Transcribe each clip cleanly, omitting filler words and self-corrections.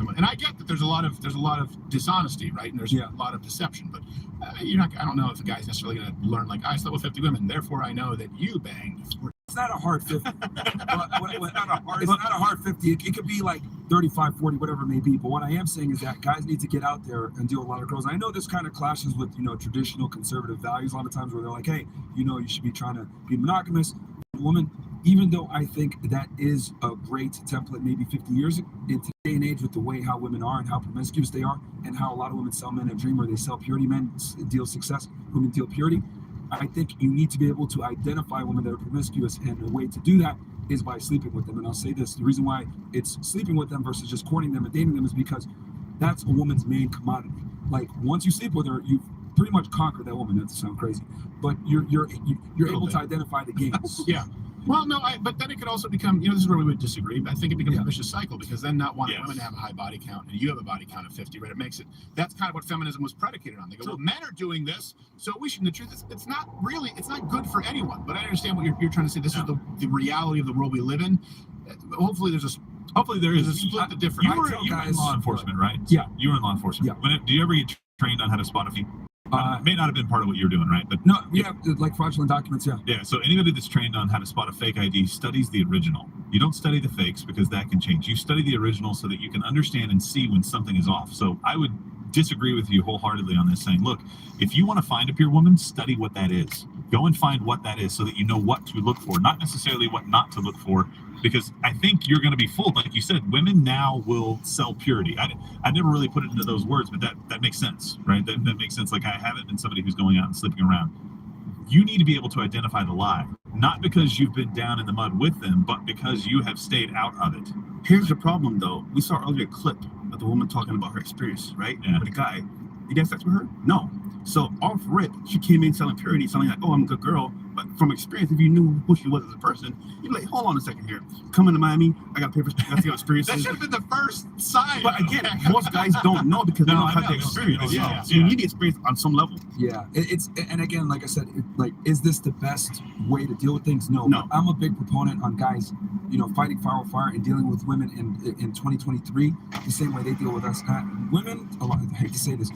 someone, and I get that there's a lot of dishonesty, right? And there's a lot of deception, but you're not. I don't know if a guy's necessarily going to learn like I slept with 50 women, therefore I know that you banged. It's not a hard 50. It's not a hard 50. It could be like 35, 40, whatever it may be. But what I am saying is that guys need to get out there and deal with a lot of girls. I know this kind of clashes with, traditional conservative values a lot of times where they're like, hey, you should be trying to be monogamous. Woman, even though I think that is a great template maybe 50 years in today's day and age with the way how women are and how promiscuous they are and how a lot of women sell men a dream where they sell purity, men deal success, women deal purity. I think you need to be able to identify women that are promiscuous, and the way to do that is by sleeping with them. And I'll say this, the reason why it's sleeping with them versus just courting them and dating them is because that's a woman's main commodity. Like, once you sleep with her, you've pretty much conquered that woman. Not to sound crazy, but you're able to identify the games. Yeah. Well, no, but then it could also become, this is where we would disagree, but I think it becomes a vicious cycle, because then not wanting women to have a high body count and you have a body count of 50, right? It makes it, that's kind of what feminism was predicated on. They go, well, men are doing this, so we should. The truth is, it's not good for anyone. But I understand what you're trying to say. This is the reality of the world we live in. Hopefully there is a split the difference. You were in law enforcement, right? Yeah. You were in law enforcement. Yeah. Do you ever get trained on how to spot a feed? May not have been part of what you're doing, right? But no, we have like fraudulent documents, Yeah, so anybody that's trained on how to spot a fake ID studies the original. You don't study the fakes because that can change. You study the original so that you can understand and see when something is off. So I would disagree with you wholeheartedly on this, saying, look, if you want to find a pure woman, study what that is. Go and find what that is so that you know what to look for, not necessarily what not to look for, because I think you're going to be fooled. Like you said, women now will sell purity. I never really put it into those words, but that makes sense, right? That makes sense. Like, I haven't been somebody who's going out and sleeping around. You need to be able to identify the lie, not because you've been down in the mud with them, but because you have stayed out of it. Here's the problem, though. We saw earlier a clip of the woman talking about her experience, right? Yeah. With the guy. You had sex with her? No. So off rip, she came in selling purity, selling like, oh, I'm a good girl. But from experience, if you knew who she was as a person, you'd be like, hold on a second here. Coming to Miami, I got papers, I got experiences. That should have been the first sign. But again, most guys don't know because they don't have the experience. Yeah. So you need the experience on some level. Yeah, and again, like I said, is this the best way to deal with things? No. I'm a big proponent on guys, fighting fire with fire and dealing with women in 2023 the same way they deal with us. Women, I hate to say this,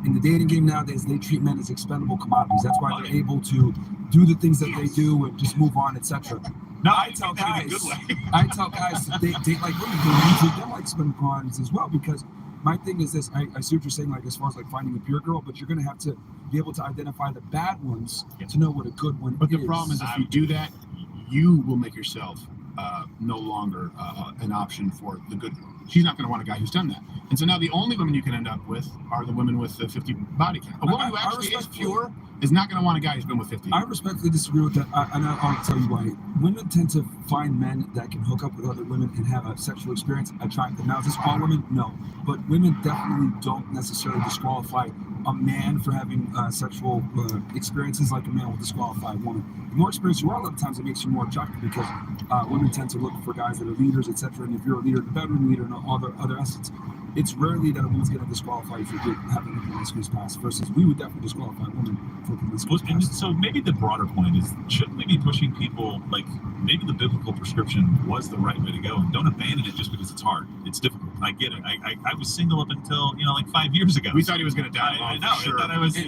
in the dating game nowadays, they treat men as expendable commodities. That's why they're able to do the things that they do and just move on, etc. No, I tell guys to date like women. They need to treat them like expendable commodities as well, because my thing is this. I see what you're saying, like as far as like finding a pure girl, but you're going to have to be able to identify the bad ones to know what a good one is. But the problem is, if you do that, you will make yourself no longer an option for the good one. She's not going to want a guy who's done that. And so now the only women you can end up with are the women with the 50 body count. A woman who actually is pure is not going to want a guy who's been with 50. I respectfully disagree with that, and I'll tell you why. Women tend to find men that can hook up with other women and have a sexual experience attractive. Now, is this all women? No. But women definitely don't necessarily disqualify a man for having sexual experiences like a man will disqualify a woman. The more experience you are, a lot of times it makes you more attractive, because women tend to look for guys that are leaders, etc. And if you're a leader, the bedroom leader, and all the other assets, it's rarely that a woman's going to disqualify you for having a promiscuous past, versus we would definitely disqualify a woman for a promiscuous past. So maybe the broader point is, shouldn't we be pushing people, like, maybe the biblical prescription was the right way to go, and don't abandon it just because it's hard. It's difficult. I get it. I was single up until, like 5 years ago. We thought he was going to die. I know. Sure.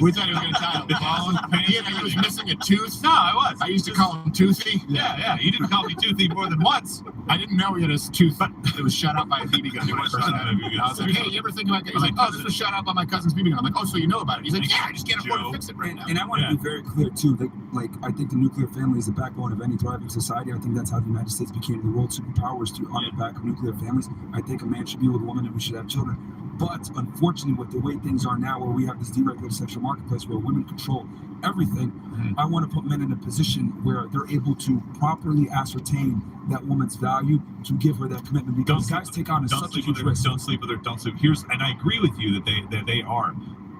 We thought he was going to die. He was missing a tooth. No, I was. I used to call him Toothy. Yeah. You didn't call me Toothy more than once. I didn't know he had his tooth. It was shot out by a BB gun. I was like, hey, you ever think about it? He's like, oh, this was shot out by my cousin's BB gun. I'm like, oh, so you know about it? He's like, yeah, I just can't afford to fix it right now. And I want to be very clear too. Like I think the nuclear family is the backbone of any thriving society. I think that's how the United States became the world superpower, was through on the back of nuclear families. I think a man should be with a woman and we should have children. But unfortunately, with the way things are now, where we have this deregulated sexual marketplace where women control everything, I want to put men in a position where they're able to properly ascertain that woman's value, to give her that commitment, because guys take on such a huge risk. Don't sleep with her. Don't sleep. And I agree with you that they are.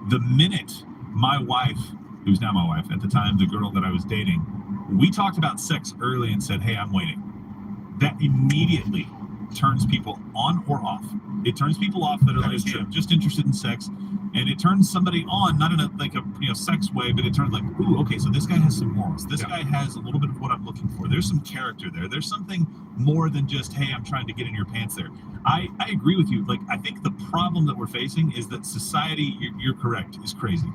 The minute my wife, who's now my wife, at the time, the girl that I was dating, we talked about sex early and said, hey, I'm waiting. That immediately turns people on or off. It turns people off that are That is like, true. just interested in sex, and it turns somebody on, not in a sex way, but it turns like, ooh, okay, so this guy has some morals. This guy has a little bit of what I'm looking for. There's some character there. There's something more than just, hey, I'm trying to get in your pants there. I agree with you. Like, I think the problem that we're facing is that society, you're correct, is crazy,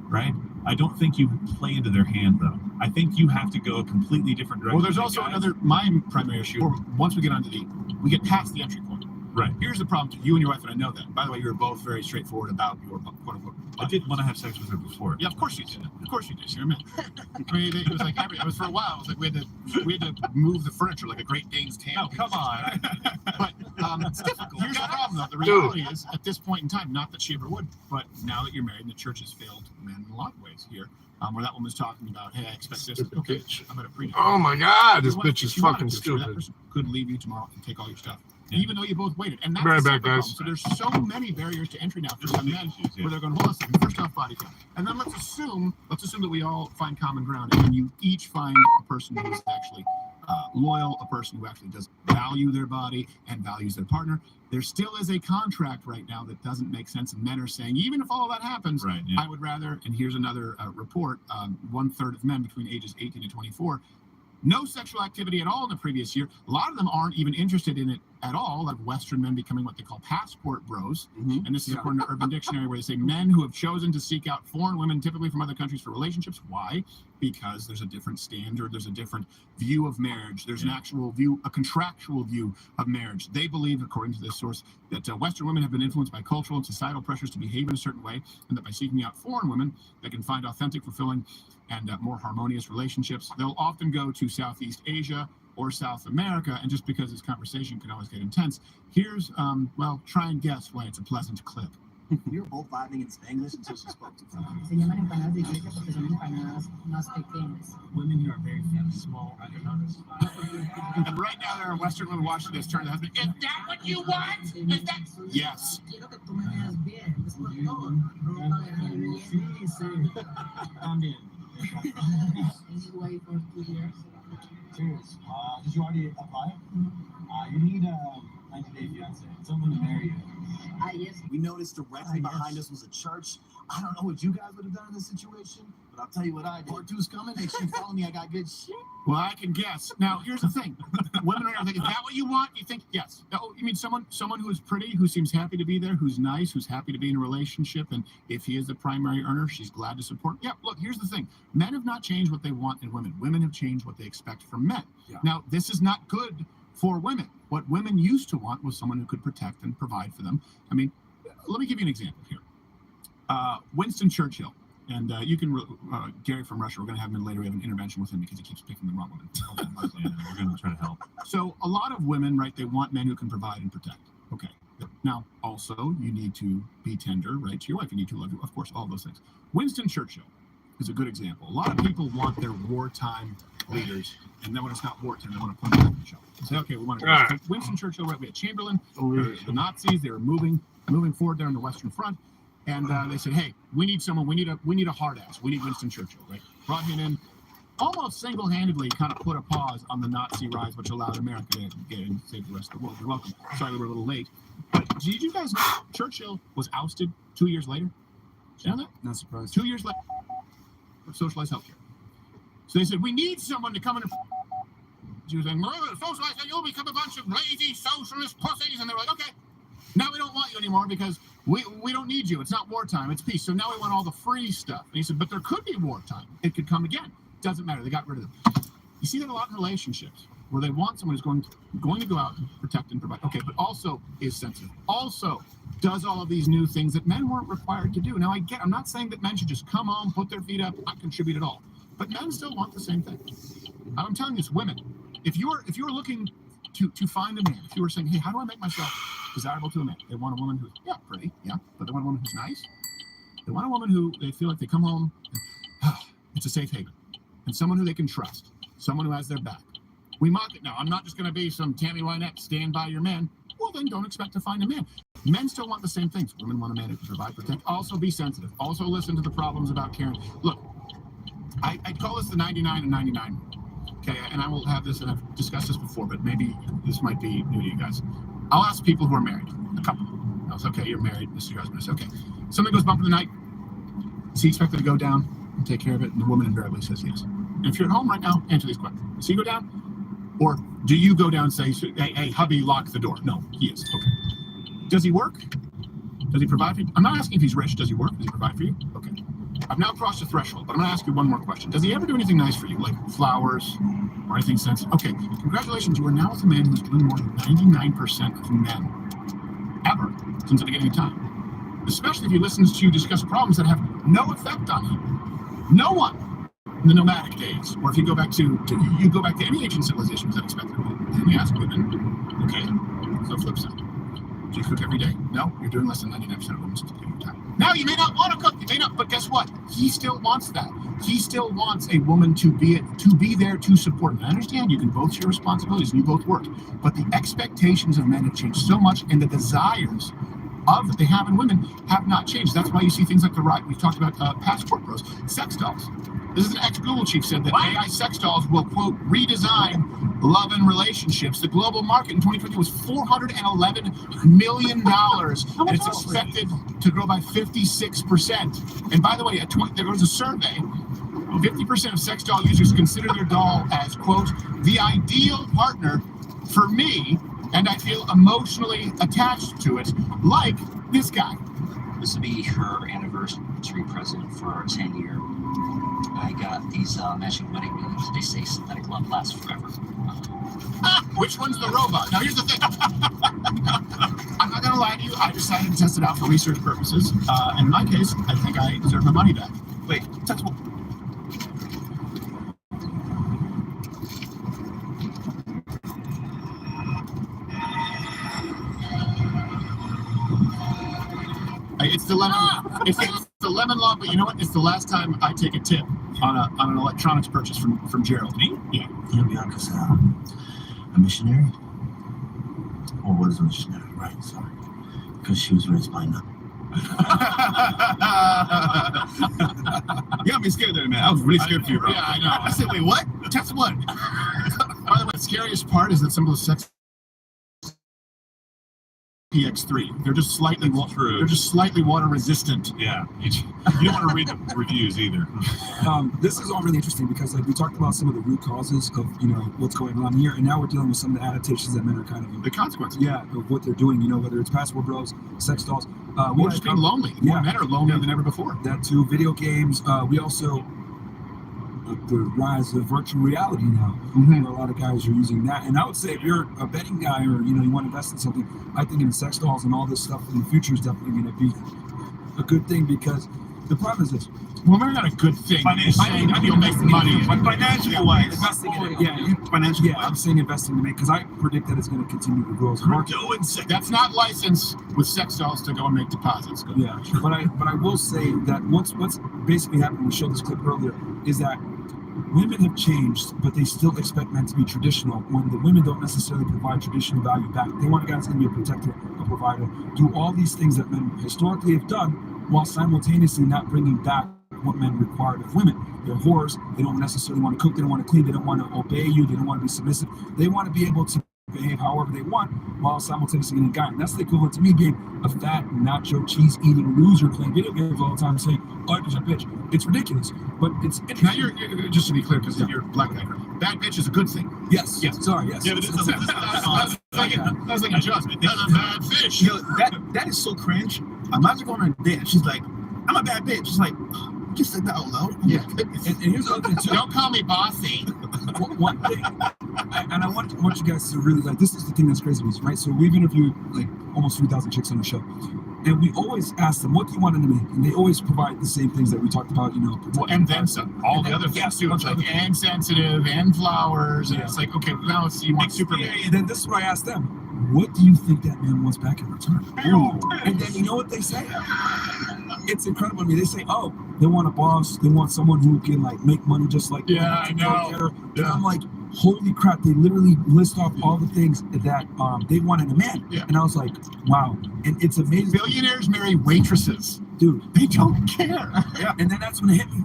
right? I don't think you play into their hand, though. I think you have to go a completely different direction. Well, there's also my primary issue. Once we get past the entry point. Right. Here's the problem. You and your wife, and I know that. By the way, you're both very straightforward about your quote unquote. I did want to have sex with her before. Yeah, of course you did. Of course you did. You're a man. I mean, it was like I was for a while. It was like we had to move the furniture like a Great Dane's tail. Oh, come on. But it's difficult. Here's the problem, though. The reality is, at this point in time, not that she ever would, but now that you're married, and the church has failed men in a lot of ways here. Where that woman's talking about, hey, I expect this. Okay, I'm gonna preach. Oh my God, this You know bitch what? is If you wanted fucking to, sure, that stupid. person could leave you tomorrow and take all your stuff. Yeah. Even though you both waited. And that's Right a back, separate problem. guys. So there's so many barriers to entry now for some men where they're going, hold on a second, first off, body count. And then let's assume that we all find common ground and you each find a person who's actually loyal, a person who actually does value their body and values their partner. There still is a contract right now that doesn't make sense. And men are saying, even if all that happens, Right, yeah. I would rather, and here's another report, 1/3 of men between ages 18 and 24 no sexual activity at all in the previous year. A lot of them aren't even interested in it at all, like Western men becoming what they call passport bros. Mhm. And this is according to Urban Dictionary, where they say men who have chosen to seek out foreign women, typically from other countries, for relationships. Why? Because there's a different standard, there's a different view of marriage, there's an actual view, a contractual view of marriage. They believe, according to this source, that Western women have been influenced by cultural and societal pressures to behave in a certain way, and that by seeking out foreign women, they can find authentic, fulfilling, and more harmonious relationships. They'll often go to Southeast Asia or South America, and just because this conversation can always get intense, here's, try and guess why it's a pleasant clip. We were both vibing in Spanglish until she spoke to me. Se llaman empanadas de iglesia porque son empanadas más pequeñas. Women here are very small. I can notice. And right now there are Western women watching this turn to the husband, is that what you want? Is that? Yes. Quiero que tú me veas bien. Es por todo. Ropa de bien. Sí, sí. También. Anyway, for 2 years. Serious. Did you already apply? You need a 90-day fiance. Someone to marry you. Yes. We noticed directly behind us was a church. I don't know what you guys would have done in this situation, but I'll tell you what I did. Part two's coming. Make sure you follow me. I got good shit. Well, I can guess. Now, here's the thing. Women right now think, is that what you want? You think, yes. Oh, you mean someone who is pretty, who seems happy to be there, who's nice, who's happy to be in a relationship, and if he is the primary earner, she's glad to support. Yeah, look, here's the thing. Men have not changed what they want in women. Women have changed what they expect from men. Yeah. Now, this is not good for women. What women used to want was someone who could protect and provide for them. I mean, let me give you an example here. Winston Churchill, and you can, Gary from Russia, we're going to have him in later. We have an intervention with him because he keeps picking the wrong woman. We're going to try to help. So a lot of women, right, they want men who can provide and protect. Okay. Now, also, you need to be tender, right, to your wife. You need to love you, of course, all those things. Winston Churchill is a good example. A lot of people want their wartime leaders, and then when it's not wartime, they want to punch back at each other. Say, okay, we want to. Winston Churchill, right? We had Chamberlain, the Nazis. They were moving forward there on the Western Front, and they said, "Hey, we need someone. We need a hard ass. We need Winston Churchill." Right? Brought him in, almost single-handedly, kind of put a pause on the Nazi rise, which allowed America to get in and save the rest of the world. You're welcome. Sorry, we were a little late. But did you guys know Churchill was ousted 2 years later? You know that? Not surprised. 2 years later, of socialized healthcare. So they said, we need someone to come in and she was saying, socialize, you'll become a bunch of lazy socialist pussies. And they were like, okay, now we don't want you anymore because we don't need you. It's not wartime, it's peace. So now we want all the free stuff. And he said, but there could be wartime. It could come again. Doesn't matter. They got rid of them. You see that a lot in relationships where they want someone who's going to go out and protect and provide. Okay, but also is sensitive. Also does all of these new things that men weren't required to do. Now I'm not saying that men should just come home, put their feet up, not contribute at all. But men still want the same thing. I'm telling you, it's women. If you were looking to find a man, if you were saying, hey, how do I make myself desirable to a man? They want a woman who's pretty, but they want a woman who's nice. They want a woman who they feel like they come home, and, it's a safe haven, and someone who they can trust, someone who has their back. We mock it now. I'm not just going to be some Tammy Wynette, stand by your man. Well, then don't expect to find a man. Men still want the same things. Women want a man who can provide, protect, also be sensitive, also listen to the problems about caring. Look, I call this the 99 and 99 rule. okay, and I will have this, and I've discussed this before, but maybe this might be new to you guys. I'll ask people who are married, a couple. I'll say, okay, you're married, this is your husband. I say, okay, something goes bump in the night. Is he expected to go down and take care of it? And the woman invariably says yes. And if you're at home right now, answer these questions. Does he go down? Or do you go down and say, hey, hubby, lock the door? No, he is. Okay. Does he work? Does he provide for you? I'm not asking if he's rich. Does he work? Does he provide for you? Okay. I've now crossed the threshold, but I'm going to ask you one more question. Does he ever do anything nice for you, like flowers or anything sensitive? Okay, congratulations. You are now with a man who's doing more than 99% of men ever since the beginning of time. Especially if he listens to you discuss problems that have no effect on him. No one in the nomadic days, or if you go back to you go back to any ancient civilizations that expected women, and you ask women, okay, so flip side. Do you cook every day? No, you're doing less than 99% of women's time. Now, you may not want to cook, you may not, but guess what? He still wants that. He still wants a woman to be there to support him. I understand you can both share responsibilities and you both work, but the expectations of men have changed so much, and the desires that they have in women have not changed. That's why you see things like the right. We've talked about passport bros, sex dolls. This is an ex-Google chief said that AI sex dolls will, quote, redesign love and relationships. The global market in 2020 was $411 million, and it's expected to grow by 56%. And by the way, there was a survey. 50% of sex doll users consider their doll as, quote, the ideal partner for me, and I feel emotionally attached to it, like this guy. This will be her anniversary present for our 10-year. I got these matching wedding rings. They say synthetic love lasts forever. Which one's the robot? Now, here's the thing. I'm not going to lie to you. I decided to test it out for research purposes. And in my case, I think I deserve my money back. Wait, test what? It's the lemon. It's the lemon law, but you know what? It's the last time I take a tip on an electronics purchase from Gerald. Me? Yeah. You're Bianca's a missionary? Or was a missionary, right? Sorry. Because she was raised by none. You got me scared there, man. I was really scared for you, bro. Yeah, I know. I said, wait, what? Test what? By the way, the scariest part is that some of those sex PX3. They're just slightly water resistant. Yeah, you don't want to read the reviews either. This is all really interesting because like we talked about some of the root causes of what's going on here, and now we're dealing with some of the adaptations that men are kind of the consequences. Yeah, of what they're doing. Whether it's passport bros, sex dolls, or just being lonely. More men are lonelier than ever before. That too. Video games. We also the rise of virtual reality now. Where a lot of guys are using that, and I would say if you're a betting guy or you want to invest in something, I think in sex dolls and all this stuff in the future is definitely going to be a good thing because the problem is this. Well, maybe not a good thing. Financially, you'll make money. But financially wise, investing in it. Financially I'm saying investing in it because I predict that it's going to continue to grow as a market. That's not licensed with sex dolls to go and make deposits. Yeah, but I will say that what's basically happened. We showed this clip earlier. Is that women have changed, but they still expect men to be traditional when the women don't necessarily provide traditional value back. They want a guy that's going to be a protector, a provider, do all these things that men historically have done while simultaneously not bringing back what men required of women. They're whores. They don't necessarily want to cook. They don't want to clean. They don't want to obey you. They don't want to be submissive. They want to be able to behave however they want while simultaneously getting a guy. And that's the equivalent to me being a fat, nacho, cheese-eating loser playing video games all the time saying, oh, I'm just a bitch. It's ridiculous, but it's interesting. Now, you're just to be clear, because you're a black guy, bad bitch is a good thing. Yes. Sorry, yes. Yeah, but that's like a judgment. That's a bad fish. That is so cringe. Imagine going on a date and she's like, I'm a bad bitch. She's like, you said that out loud? Yeah. And here's the other thing, too. Don't call me bossy. One thing, and I want you guys to really, this is the thing that's crazy to me, right? So we've interviewed, almost 3,000 chicks on the show. And we always ask them, what do you want in a man? And they always provide the same things that we talked about, and then some. All the other things, too. It's and sensitive, and flowers. And it's like, okay, now let's see, you want Superman. And then this is what I asked them. What do you think that man wants back in return? And then you know what they say? It's incredible to me. They say, oh, they want a boss. They want someone who can make money just like I know. And I'm like, holy crap, they literally list off all the things that they want in a man. Yeah. And I was like, wow. And it's amazing. Billionaires marry waitresses. Dude. They don't care. Yeah. And then that's when it hit me.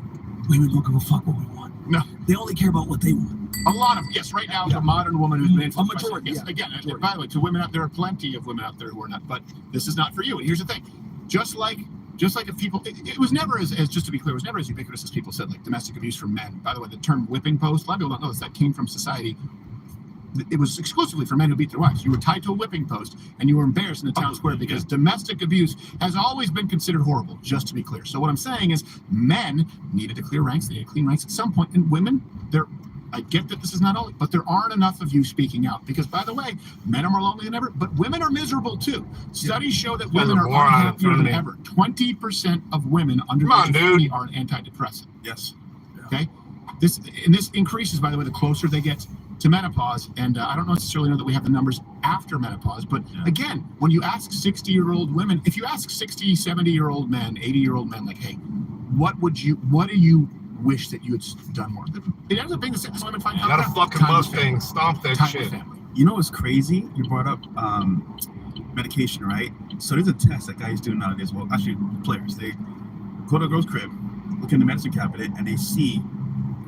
women don't give a fuck what we want. No. They only care about what they want. A lot of, yes, right now, the modern woman who's been influenced by majority, sex. Yes, yeah, again, majority. by the way, to women out there are plenty of women out there who are not, but this is not for you. And here's the thing, just like if people, it was never as just to be clear, it was never as ubiquitous as people said, like domestic abuse from men. By the way, the term whipping post, a lot of people don't know this, that came from society. It was exclusively for men who beat their wives. You were tied to a whipping post and you were embarrassed in the town square because domestic abuse has always been considered horrible, just to be clear. So what I'm saying is men needed to clear ranks, they needed to clean ranks at some point, and women, I get that this is not always, but there aren't enough of you speaking out because, by the way, men are more lonely than ever, but women are miserable too. Studies show that women are unhappier than ever. 20% of women under age 50 are on antidepressant. Yes. Okay. This increases, by the way, the closer they get to menopause. And I don't necessarily know that we have the numbers after menopause, but again, when you ask 60-year-old women, if you ask 60, 70-year-old men, 80-year-old men, like, hey, what do you wish that you had done more? It ends up being the same. Women find Got a fucking Mustang, stomp that shit. You know what's crazy? You brought up medication, right? So there's a test that guys do nowadays. Well, actually, players, they go to a girl's crib, look in the medicine cabinet, and they see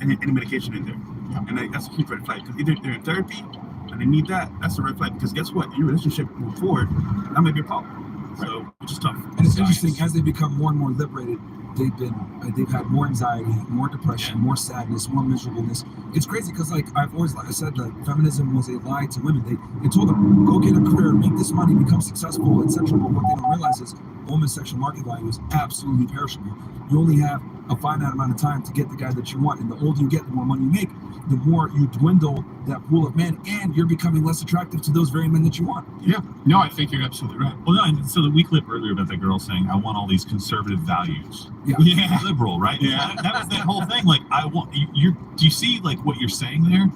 any medication in there. And that's a huge red flag. Because either they're in therapy and they need that, that's a red flag. Because guess what? Your relationship move forward, that might be a problem. So it's just tough. And it's interesting, as they become more and more liberated, they've had more anxiety, more depression, more sadness, more miserableness. It's crazy because, like I said, like feminism was a lie to women. They told them, go get a career, make this money, become successful, etc. But what they don't realize is women's sexual market value is absolutely perishable. You only have a finite amount of time to get the guy that you want, and the older you get, the more money you make, the more you dwindle that pool of men, and you're becoming less attractive to those very men that you want. Yeah, no, I think you're absolutely right. Well, no, and so we clip earlier about that girl saying, "I want all these conservative values." Yeah. Liberal, right? Yeah, that was that whole thing. Like, I want you. Do you see like what you're saying there?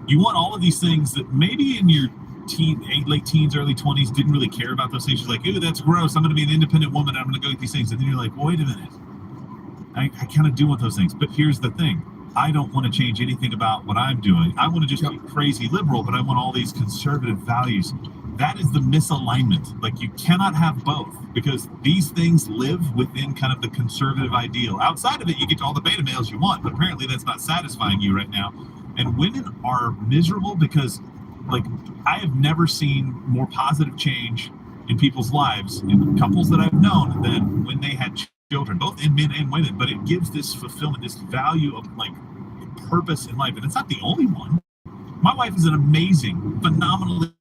You want all of these things that maybe in your late teens, early 20s didn't really care about those things. You're like, "Ew, that's gross. I'm going to be an independent woman. I'm going to go get these things." And then you're like, "Wait a minute. I kind of do want those things." But here's the thing. I don't want to change anything about what I'm doing. I want to just be crazy liberal, but I want all these conservative values. That is the misalignment. Like, you cannot have both, because these things live within kind of the conservative ideal. Outside of it, you get to all the beta males you want, but apparently that's not satisfying you right now. And women are miserable because, like, I have never seen more positive change in people's lives, in couples that I've known, than when they had children, both in men and women. But it gives this fulfillment, this value of like purpose in life, and it's not the only one. My wife is an amazing, phenomenal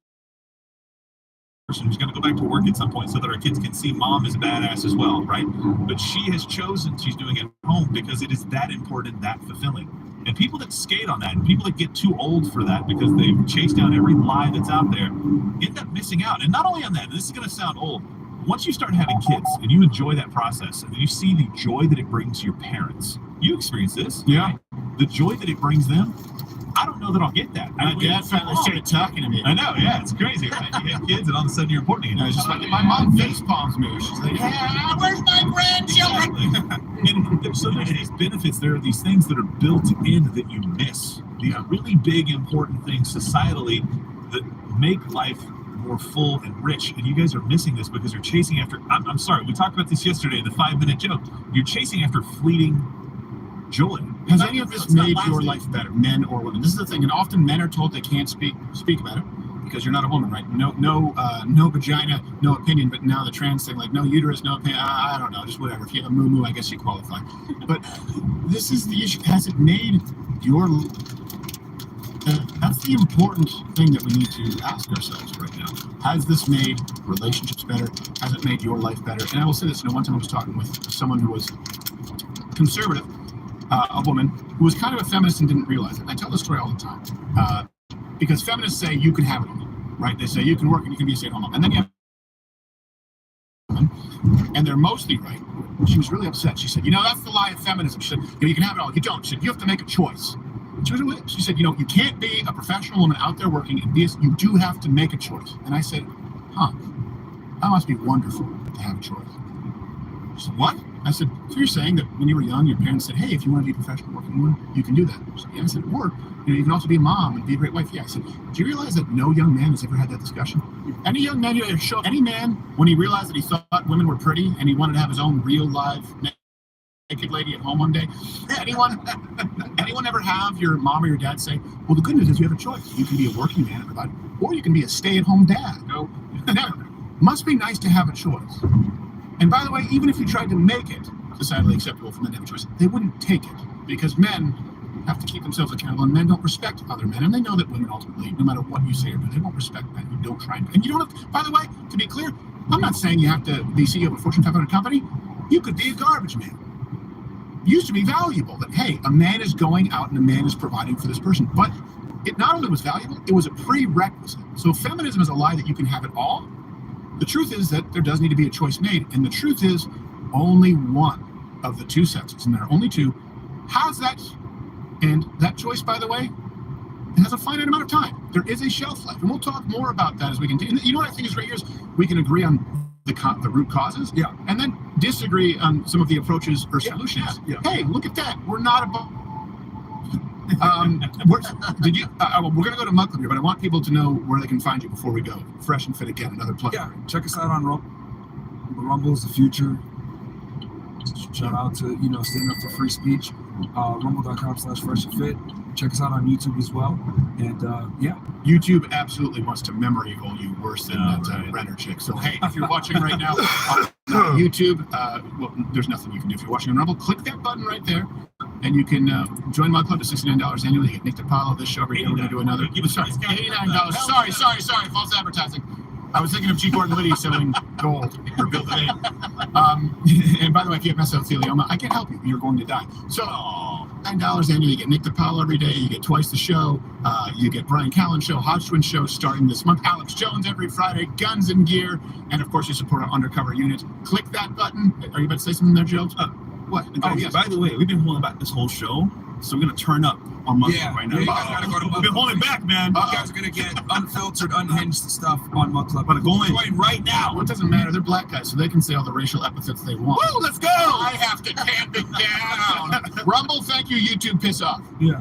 person who's going to go back to work at some point so that our kids can see mom is a badass as well, right? But she has chosen, she's doing it at home because it is that important, that fulfilling. And people that skate on that, and people that get too old for that because they've chased down every lie that's out there, end up missing out. And not only on that, this is going to sound old. Once you start having kids and you enjoy that process and you see the joy that it brings your parents, you experience this. Yeah. Right? The joy that it brings them, I don't know that I'll get that. My dad finally started talking to me. I know, yeah, it's crazy, right? You have kids and all of a sudden you're important again. It's just like my mom face palms me. She's like, "Yeah, where's my grandchildren?" And so there's these benefits, there are these things that are built in that you miss. These really big, important things societally that make life more full and rich, and you guys are missing this because you're chasing after, I'm sorry, we talked about this yesterday in the 5-minute joke. You're chasing after fleeting joy. Has any of this made your life better, men or women? This is the thing, and often men are told they can't speak about it because you're not a woman, right? No vagina, no opinion. But now the trans thing, like no uterus, no opinion. I don't know, just whatever. If you have a moo-moo, I guess you qualify. But this is the issue. Has it made your that's the important thing that we need to ask ourselves right now. Has this made relationships better? Has it made your life better? And I will say this, one time I was talking with someone who was conservative, a woman who was kind of a feminist and didn't realize it. I tell this story all the time because feminists say you can have it all, right? They say you can work and you can be a stay-at-home mom. And then you have and they're mostly right. She was really upset. She said, that's the lie of feminism. She said, you can have it all. You don't. She said, you have to make a choice. She said, you can't be a professional woman out there working and you do have to make a choice. And I said, that must be wonderful to have a choice. She said, what? I said, so you're saying that when you were young, your parents said, hey, if you want to be a professional working woman, you can do that. She said, yeah. I said, or you can also be a mom and be a great wife. Yeah. I said, do you realize that no young man has ever had that discussion? Any young man, any man, when he realized that he thought women were pretty and he wanted to have his own real life naked lady at home one day. Anyone ever have your mom or your dad say, well, the good news is you have a choice. You can be a working man, everybody, or you can be a stay-at-home dad. Nope. Never. Must be nice to have a choice. And by the way, even if you tried to make it societally acceptable for men to have a choice, they wouldn't take it because men have to keep themselves accountable, and men don't respect other men, and they know that women ultimately, no matter what you say or do, they won't respect men who don't try and you don't have to, by the way, to be clear, I'm not saying you have to be CEO of a Fortune 500 company. You could be a garbage man. It used to be valuable that, hey, a man is going out and a man is providing for this person, but it not only was valuable, it was a prerequisite. So feminism is a lie that you can have it all. The truth is that there does need to be a choice made, and the truth is only one of the two sexes, and there are only two, has that. And that choice, by the way, it has a finite amount of time. There is a shelf life, and we'll talk more about that as we continue. You know what I think is great here is we can agree on the root causes, and then disagree on some of the approaches or solutions. Hey, look at that. We're not about. We're going to go to Mug Club here, but I want people to know where they can find you before we go. Fresh and Fit again, another plug. Yeah, check us out on Rumble. Rumble is the future. Shout out to standing up for free speech. Rumble.com/fresh and fit. Check us out on YouTube as well. And YouTube absolutely wants to memory hole you worse than that Renner chick. So hey, if you're watching right now on YouTube, well, there's nothing you can do. If you're watching on Rumble, click that button right there, and you can join my club to $69 annually. You get Nick DiPaolo this show every day. We're going to do another. Sorry, $89. Sorry, false advertising. I was thinking of G. Gordon Liddy selling gold or building. And by the way, if you have mesothelioma, I can't help you. You're going to die. So $9 annually. You get Nick DiPaolo every day. You get twice the show. You get Brian Callen show, Hodgkin show starting this month. Alex Jones every Friday. Guns and gear, and of course you support our undercover unit. Click that button. Are you about to say something there, Jones? What? Oh, yes. By the way, we've been holding back this whole show, so we're gonna turn up on Mug Club right now. You guys gotta go to Mug We've been holding back, man. You guys are gonna get unfiltered, unhinged stuff on Mug Club. But go in join right now. Well, it doesn't matter. They're black guys, so they can say all the racial epithets they want. Woo, let's go! I have to tamp it down. Rumble, thank you. YouTube, piss off. Yeah.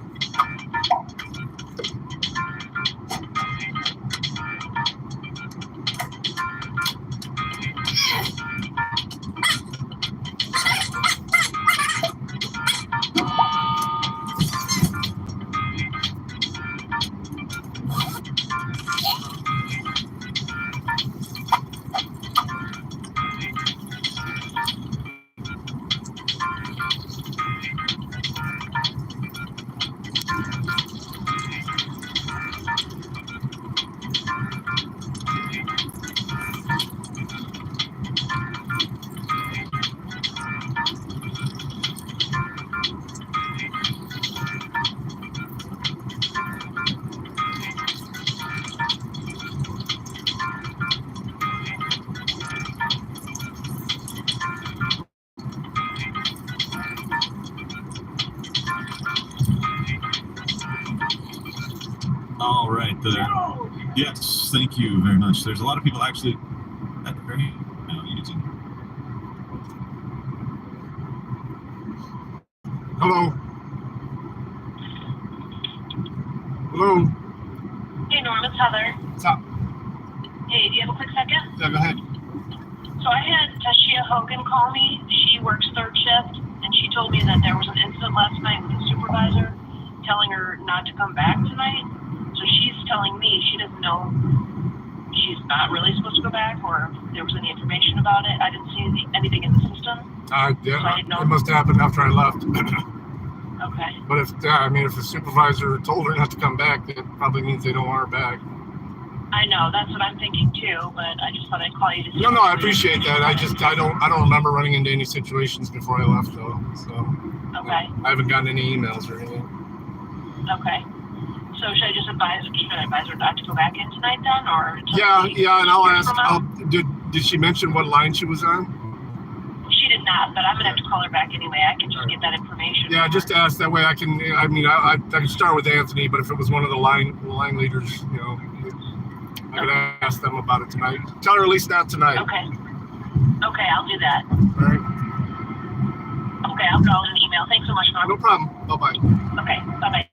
All right. Yes, thank you very much. There's a lot of people actually at the very using. Hello. Hello. Hey, Norm, it's Heather. What's up? Hey, do you have a quick second? Yeah, go ahead. So I had Tashia Hogan call me. She works third shift, and she told me that there was an incident last night with a supervisor telling her not to come back tonight. So she's telling me she doesn't know she's not really supposed to go back, or if there was any information about it. I didn't see anything in the system. Yeah, it must have happened after I left. Okay. But if the supervisor told her not to come back, that probably means they don't want her back. I know, that's what I'm thinking too, but I just thought I'd call you to see. No, I appreciate that. I don't remember running into any situations before I left though. So Okay. I haven't gotten any emails or anything. Okay. So should I just advise her not to go back in tonight then, or? Yeah, and I'll ask. Did she mention what line she was on? She did not, but I'm gonna have to call her back anyway. I can just get that information. Yeah, just ask that way. I can. I can start with Anthony, but if it was one of the line leaders, I could ask them about it tonight. Tell her at least not tonight. Okay, I'll do that. All right. Okay, I'll call an email. Thanks so much, Norm. No problem. Bye-bye. Okay, bye-bye.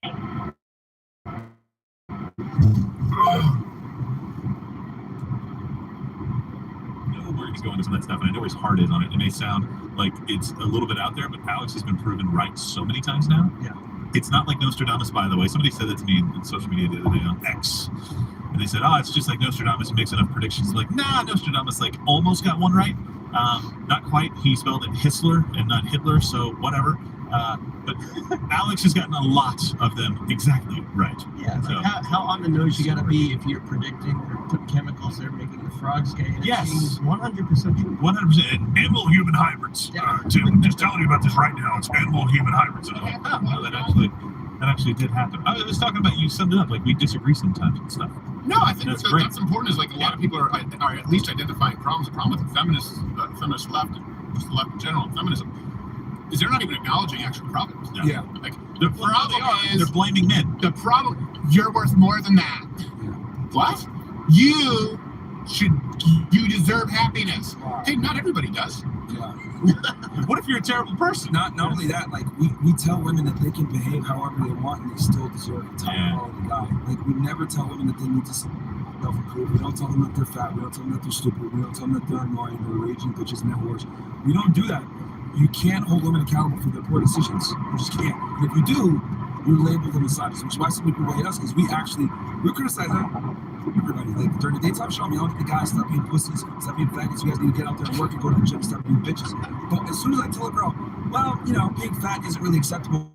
No worries. to go into some of that stuff, and I know where his heart is on it. It may sound like it's a little bit out there, but Alex has been proven right so many times now. Yeah. It's not like Nostradamus, by the way. Somebody said that to me in social media the other day on X. And they said, oh, it's just like Nostradamus makes enough predictions. Like, nah, Nostradamus like almost got one right. Not quite. He spelled it Histler and not Hitler, so whatever. But Alex has gotten a lot of them exactly right. Yeah, So, like how on the nose you gotta be if you're predicting or putting chemicals there making the frogs gay. And Yes. it's 100% true. 100% animal-human hybrids. Tim, I'm just telling you about this right now. It's animal-human hybrids. Oh, that actually did happen. I was talking about, you summed it up, like we disagree sometimes and stuff. No, I think That's that's, great. that's important. Is like a lot of people are at least identifying problems. The problem with the feminist left, and just the left in general, and feminism, is they're not even acknowledging actual problems. Yeah. Like the problem is they're blaming men. the problem. You're worth more than that. What? You deserve happiness. Hey, not everybody does. Yeah. What if you're a terrible person? Not only that, like we tell women that they can behave however they want and they still deserve a top quality guy. Like we never tell women that they need to self-improve. We don't tell them that they're fat. We don't tell them that they're stupid. We don't tell them that they're annoying or raging bitches and whores. We don't do that. You can't hold women accountable for their poor decisions. You just can't. And if you do, you label them misogynist, which is why some people hate us, because we criticize everybody. Like during the daytime show, we all get the guys, stop being pussies, stop being faggots. You guys need to get out there and work and go to the gym, stop being bitches. But as soon as I tell a girl, well, being fat isn't really acceptable,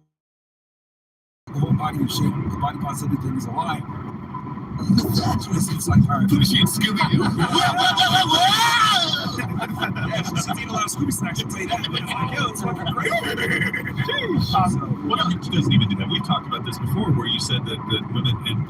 the whole body in shape, the body positivity thing is a lie. It's like, all right. She and Scooby-Doo. Yeah, she's eating a lot of Scooby snacks, I'll tell you that. But it's like, yo, it's fucking great. What if she doesn't even do that? We've talked about this before, where you said that women, and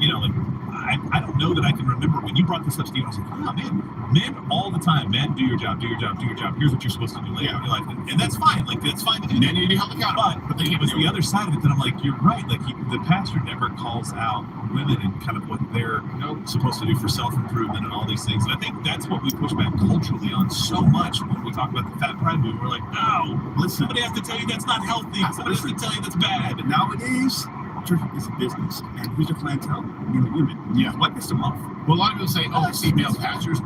I don't know that I can remember when you brought this up, Steve. I was like, oh man, men all the time, man, do your job, do your job, do your job. Here's what you're supposed to do later in your life, and that's fine. Like that's fine to do. Men need to be held accountable. But it was the other side of it that I'm like, you're right. Like the pastor never calls out women and kind of what they're supposed to do for self-improvement and all these things. And I think that's what we push back culturally on so much when we talk about the fat pride movement. We're like, no, listen, somebody has to tell you that's not healthy. Somebody has to tell you that's bad. But nowadays, church is a business, and who's your clientele? Women. Yeah. What pisses them off? Well, a lot of people say, oh, female pastors.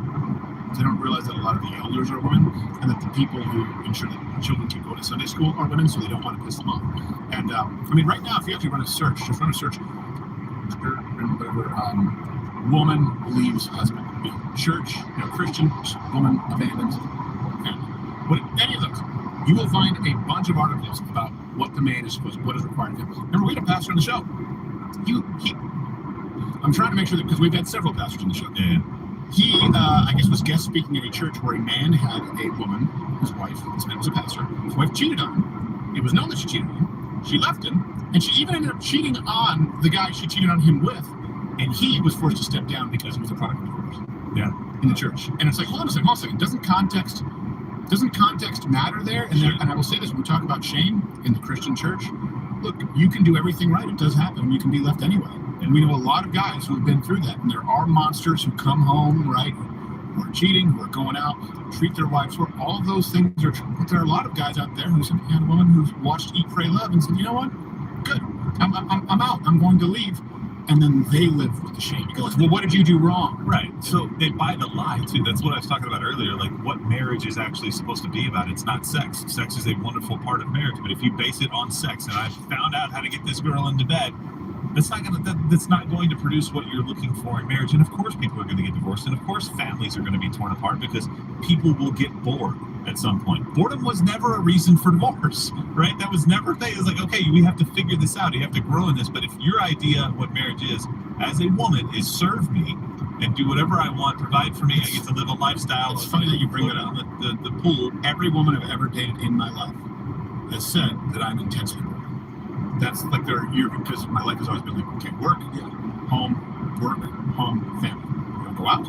They don't realize that a lot of the elders are women, and that the people who ensure that children can go to Sunday school are women, so they don't want to piss them off. And right now, if you actually run a search, just run a search, whatever, woman leaves husband, church, Christian, woman abandons family. Any of those, you will find a bunch of articles about what the man is supposed, what is required of him. Remember, we had a pastor on the show. I'm trying to make sure that, because we've had several pastors on the show. Yeah. He, I guess, was guest speaking at a church where a man had a woman, his wife. This man was a pastor. His wife cheated on him. It was known that she cheated on him. She left him, and she even ended up cheating on the guy she cheated on him with. And he was forced to step down because he was a product of divorce. Yeah. In the church. And it's like, hold on a second. Doesn't context matter there? And I will say this, when we talk about shame in the Christian church, look, you can do everything right. It does happen, and you can be left anyway. And we know a lot of guys who have been through that. And there are monsters who come home, right, who are cheating, who are going out, treat their wives for all of those things are true. But there are a lot of guys out there who had a woman who's watched Eat, Pray, Love and said, you know what? Good. I'm out. I'm going to leave. And then they live with the shame because, well, what did you do wrong? Right. So they buy the lie too. That's what I was talking about earlier. Like what marriage is actually supposed to be about. It's not sex. Sex is a wonderful part of marriage, but if you base it on sex, and I found out how to get this girl into bed, that's not going to produce what you're looking for in marriage. And of course, people are going to get divorced, and of course, families are going to be torn apart because people will get bored at some point. Boredom was never a reason for divorce, right? That was never a thing. It was like, okay, we have to figure this out. You have to grow in this. But if your idea of what marriage is, as a woman, is serve me and do whatever I want, provide for me, I get to live a lifestyle. It's funny that you bring it up. The pool. Every woman I've ever dated in my life has said that I'm intensely bored. That's like because my life has always been like, okay, work, home, family. I don't go out.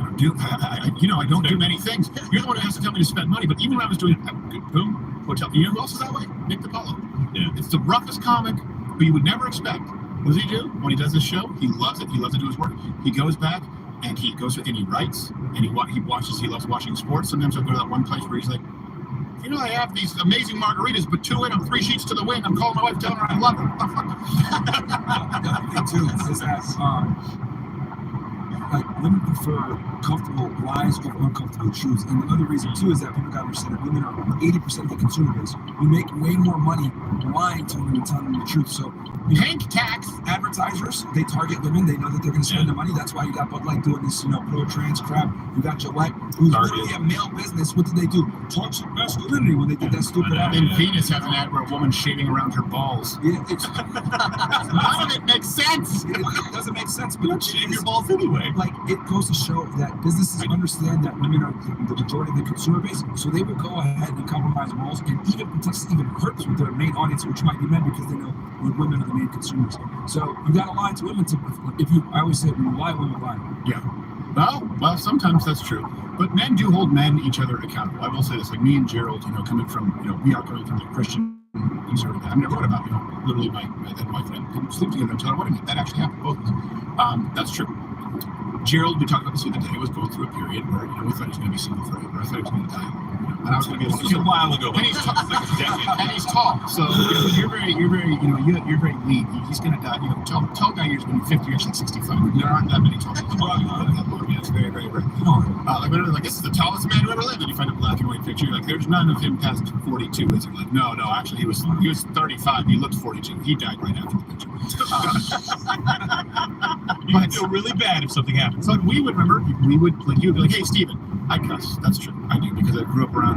I don't do many things. You're the one who has to tell me to spend money. But even when I was doing boom, hotel, you know who else is that way? Nick DiPaolo. Yeah. It's the roughest comic who you would never expect. What does he do when he does this show? He loves it. He loves to do his work. He goes back and he goes and he writes and he watches. He loves watching sports. Sometimes I'll go to that one place where he's like, I have these amazing margaritas, but 2 in, I'm 3 sheets to the wind. I'm calling my wife, telling her I love her. The other thing too is that like women prefer comfortable lies over uncomfortable truths. And the other reason too is that people got to understand that women are 80% of the consumer base. We make way more money lying to women than telling them the truth. So pink tax advertisers, they target women. They know that they're going to spend the money. That's why you got Bud Light doing this, pro-trans crap. You got Gillette, who's literally a male business. What did they do? Toxic masculinity when they did that stupid ad. And Venus has an ad where a woman shaving around her balls. Yeah, it's none of it makes sense. It doesn't make sense, but Don't shave your balls anyway. Like, it goes to show that businesses understand that women are the majority of the consumer base, so they will go ahead and compromise morals and even potentially even hurt with their main audience, which might be men, because they know women are the main consumers. So you gotta lie to women I always say, when you lie, women lie. Yeah. Well, sometimes that's true. But men do hold each other accountable. I will say this, like me and Gerald, coming from, we are coming from the Christian conservative. I mean, I wrote about, literally my then boyfriend didn't sleep together until our wedding. That actually happened, both of us. That's true. Gerald, we talked about this the other day, was going through a period where, we thought he was going to be single forever. I thought he was going to die. And I was going to be able to a while ago. And he's tall. And he's tall. So you're very lean. He's going to die. Tall guy years when you're 50, you're actually 65. There aren't that many tall people. It's very, very rare. Like this is the tallest man who ever lived. And you find a black and white picture. You're like, there's none of him past 42. Is it? Like, no. Actually, he was 35. He looked 42. He died right after the picture. You would feel really bad if something happened. But you would be like, hey, Steven, I cuss. That's true. I do, because I grew up around,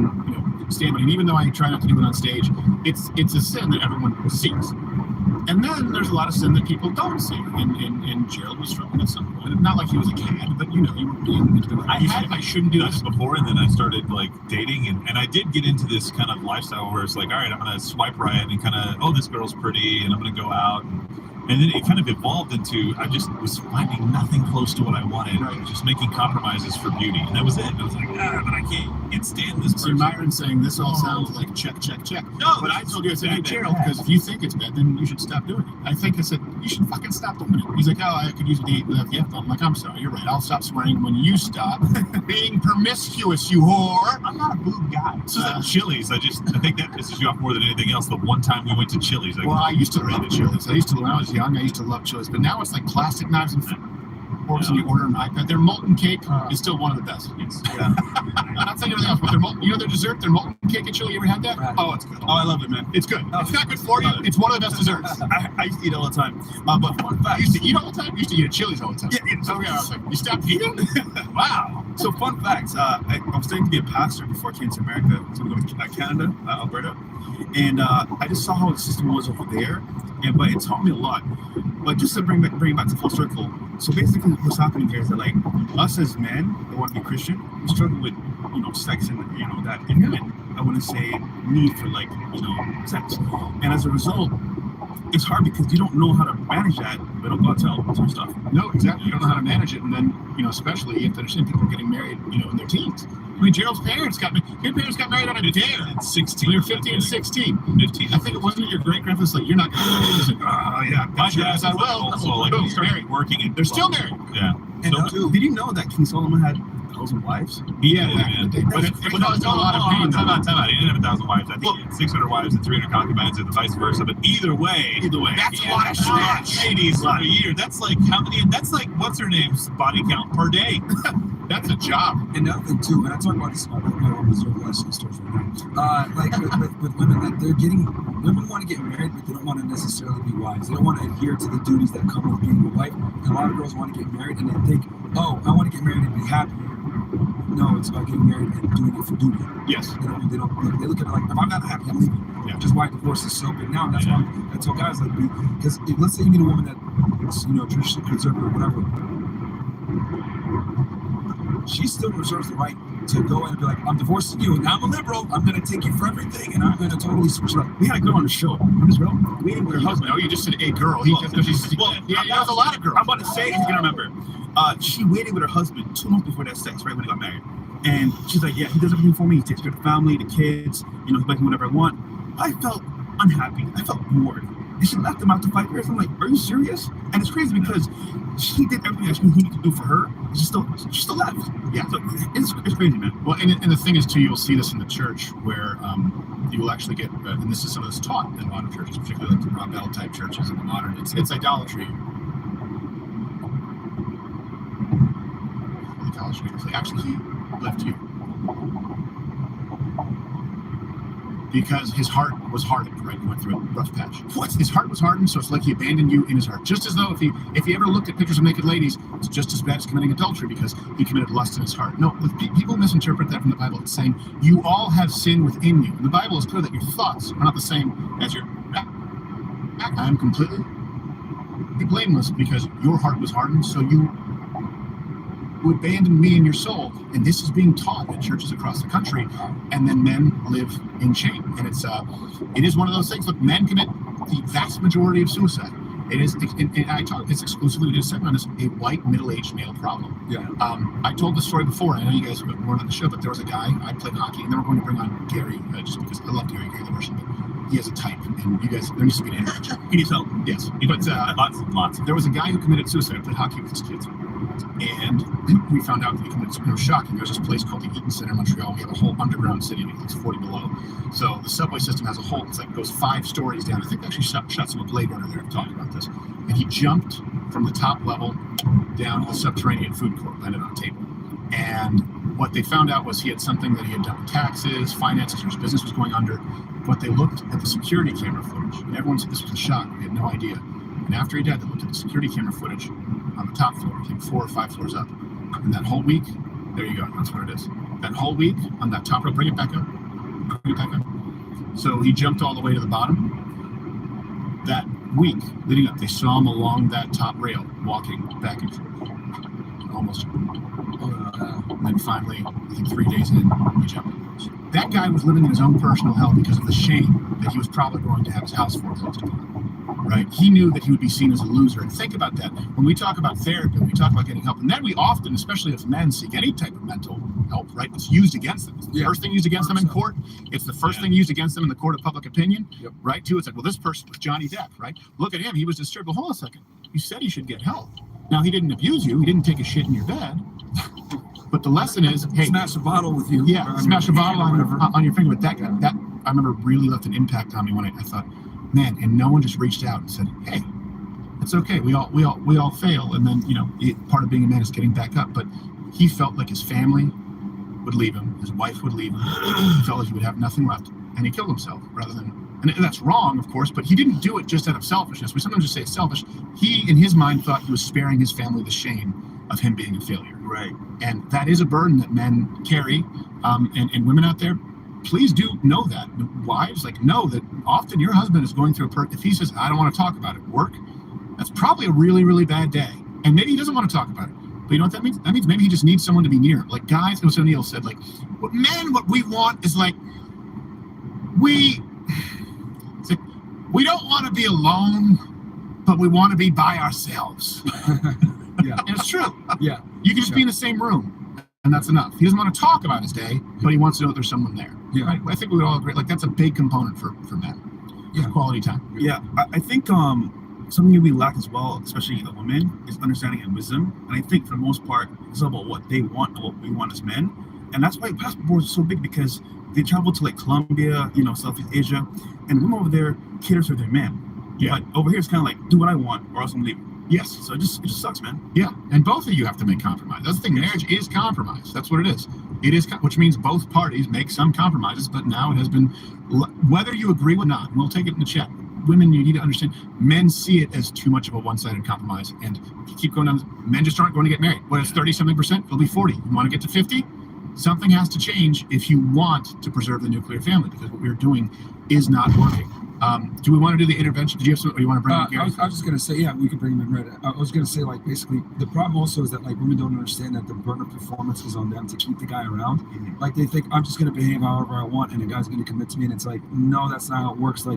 stand-up. And even though I try not to do it on stage, it's a sin that everyone sees. And then there's a lot of sin that people don't see. And Gerald was struggling at some point. Not like he was a kid, but you were being I shouldn't do this before, and then I started like dating, and I did get into this kind of lifestyle where it's like, all right, I'm gonna swipe right and kind of, oh, this girl's pretty, and I'm gonna go out. And then it kind of evolved into, I just was finding nothing close to what I wanted. I was just making compromises for beauty. And that was it. And I was like, but I can't stand this person. So Myron's saying this all sounds like check. No, but I told you, I said, hey, Gerald, because if you think it's bad, then you should stop doing it. I said, you should fucking stop doing it. He's like, oh, I could use the F. I'm like, I'm sorry, you're right. I'll stop swearing when you stop being promiscuous, you whore. I'm not a boob guy. This is like Chili's. I think that pisses you off more than anything else. The one time we went to Chili's. I used to rate the Chili's. When I was young, I used to love Chili's, but now it's like plastic knives and forks, and you order an iPad. Their molten cake is still one of the best. Yeah. I'm not saying anything else, but their dessert, their molten cake and chili. You ever had that? Oh, it's good. Oh, I love it, man. It's good. It's not good for you. It's one of the best desserts. I used to eat all the time. But fun fact, I used to eat all the time. You used to eat at Chili's all the time. Yeah. So I was like, you stopped eating? Wow. So fun facts. I was studying to be a pastor before I came to America, to go to Canada, Alberta, and I just saw how the system was over there, but it taught me a lot. But just to bring it back to full circle. So basically, what's happening here is that, like, us as men that want to be Christian, we struggle with sex and that intimate, I wouldn't say, need for sex, and as a result, it's hard because you don't know how to manage that, but don't go out tell some stuff. No, exactly. You don't know how to manage it, and then especially you have to understand people are getting married, in their teens. I mean, Gerald's parents got married on a dare at 16. When you're 15 and 16. 15. I think it wasn't your great grandfather's like, you're not going to do this. Yeah, my dad, I will. Also, like, boom, started working it. They're still married. Yeah. And did you know that King Solomon had 1,000 wives? Yeah, but it was a lot of pain. Time out. He didn't have 1,000 wives. I think he had 600 wives and 300 concubines, and vice versa. But either way, that's a lot of shit. Ladies a year. That's like how many? That's like what's her name's body count per day. That's a job. And another thing too, and I talk about this in my own reserve lesson stories right now. Like with women, like women want to get married, but they don't want to necessarily be wives. They don't want to adhere to the duties that come with being a wife. And a lot of girls want to get married, and they think, oh, I want to get married and be happy. No, it's about getting married and doing it for duty. Yes. They look at it like, if I'm not happy, I'm leaving. Yeah. Which is why divorce is so big now. And that's why I tell guys like me, because let's say you meet a woman that's traditionally conservative or whatever, she still reserves the right to go in and be like, I'm divorcing you, and I'm a liberal. I'm going to take you for everything, and I'm going to totally switch it up. We had a girl on the show. Remember this girl? Waiting with her husband. Oh, you just said a girl. There's a lot of girls. I'm about to say, he's going to remember. She waited with her husband 2 months before that sex, right when they got married. And she's like, yeah, he does everything for me. He takes care of the family, the kids, he buys me whatever I want. I felt unhappy. I felt bored. And she left him after 5 years. I'm like, are you serious? And it's crazy because she did everything that he needed to do for her. She still left. Yeah, so it's crazy, man. Well, and the thing is, too, you'll see this in the church where you will actually get, and this is some of this taught in modern churches, particularly like the Rob Bell type churches in the modern. It's idolatry. college degree. It's like, actually, he left you because his heart was hardened, right? He went through a rough patch. What? His heart was hardened, so it's like he abandoned you in his heart. Just as though if he ever looked at pictures of naked ladies, it's just as bad as committing adultery because he committed lust in his heart. No, people misinterpret that from the Bible. It's saying you all have sin within you. And the Bible is clear that your thoughts are not the same as your act. I am completely blameless because your heart was hardened, so you abandon me in your soul. And this is being taught in churches across the country, and then men live in shame. And it is one of those things. Look, men commit the vast majority of suicide. It is, it's exclusively, we did a segment on this, a white middle-aged male problem. Yeah. I told this story before. I know you guys weren't on the show, but there was a guy, I played hockey, and then we're going to bring on Gary, just because I love Gary the Russian, but he has a type, and you guys, there needs to be an interaction. He needs help. Yes. But lots. There was a guy who committed suicide. I played hockey with his kids. And we found out that he committed suicide. It was shocking. There's this place called the Eaton Center in Montreal. We have a whole underground city, and it's 40 below. So the subway system has a whole, it's like goes 5 stories down. I think they actually shot some of Blade Runner there to talk about this. And he jumped from the top level down to the subterranean food court, landed on a table. And what they found out was he had something that he had done with taxes, finances, or his business was going under. But they looked at the security camera footage, and everyone said this was a shock. We had no idea. And after he died, they looked at the security camera footage on the top floor, I think 4 or 5 floors up. And that whole week, there you go, that's what it is. That whole week on that top row, bring it back up. So he jumped all the way to the bottom. That week leading up, they saw him along that top rail, walking back and forth. Almost. And then finally, I think 3 days in, he jumped. That guy was living in his own personal hell because of the shame that he was probably going to have his house foreclosed upon. Right? He knew that he would be seen as a loser. And think about that. When we talk about therapy, we talk about getting help. And then we often, especially if men seek any type of mental help, right? It's used against them. It's the first thing used against them in court. It's the first thing used against them in the court of public opinion, right? Too. It's like, well, this person was Johnny Depp, right? Look at him. He was disturbed. Well, hold on a second. You said he should get help. Now, he didn't abuse you. He didn't take a shit in your bed. But the lesson is, hey, smash a bottle with you. Yeah, smash a bottle on your finger. But that I remember really left an impact on me when I thought, man, and no one just reached out and said, hey, it's okay. We all fail. And then, part of being a man is getting back up. But he felt like his family would leave him. His wife would leave him. He felt like he would have nothing left. And he killed himself rather than, and that's wrong, of course, but he didn't do it just out of selfishness. We sometimes just say it's selfish. He, in his mind, thought he was sparing his family the shame of him being a failure. Right. And that is a burden that men carry. And women out there, please do know that. Wives, know that often your husband is going through if he says, I don't want to talk about it, work, that's probably a really, really bad day. And maybe he doesn't want to talk about it. But you know what that means? That means maybe he just needs someone to be near. Like guys, it was O'Neill said, what we want is we don't want to be alone, but we want to be by ourselves. Yeah. And it's true. Yeah. You can just be in the same room, and that's enough. He doesn't want to talk about his day, but he wants to know that there's someone there. Yeah. Right? I think we would all agree. That's a big component for men. Yeah. Quality time. Yeah. I think something we lack as well, especially the women, is understanding and wisdom. And I think for the most part, it's all about what they want and what we want as men. And that's why passport boards are so big, because they travel to Colombia, Southeast Asia, and women over there cater to their men. Yeah. But over here, it's kind of do what I want or else I'm leaving. Yes. So it just sucks, man. Yeah. And both of you have to make compromise. That's the thing. Marriage is compromise. That's what it is. It is, which means both parties make some compromises, but now it has been, whether you agree or not, we'll take it in the chat. Women, you need to understand, men see it as too much of a one-sided compromise. And if you keep going down, men just aren't going to get married. When it's 30-something%, it'll be 40. You want to get to 50? Something has to change if you want to preserve the nuclear family, because what we're doing is not working. Do we want to do the intervention? Did you have something, or you want to bring in Gary? I was just going to say, yeah, we can bring him in right. I was going to say, basically, the problem also is that, women don't understand that the burden of performance is on them to keep the guy around. Mm-hmm. They think, I'm just going to behave however I want, and the guy's going to commit to me, and it's no, that's not how it works.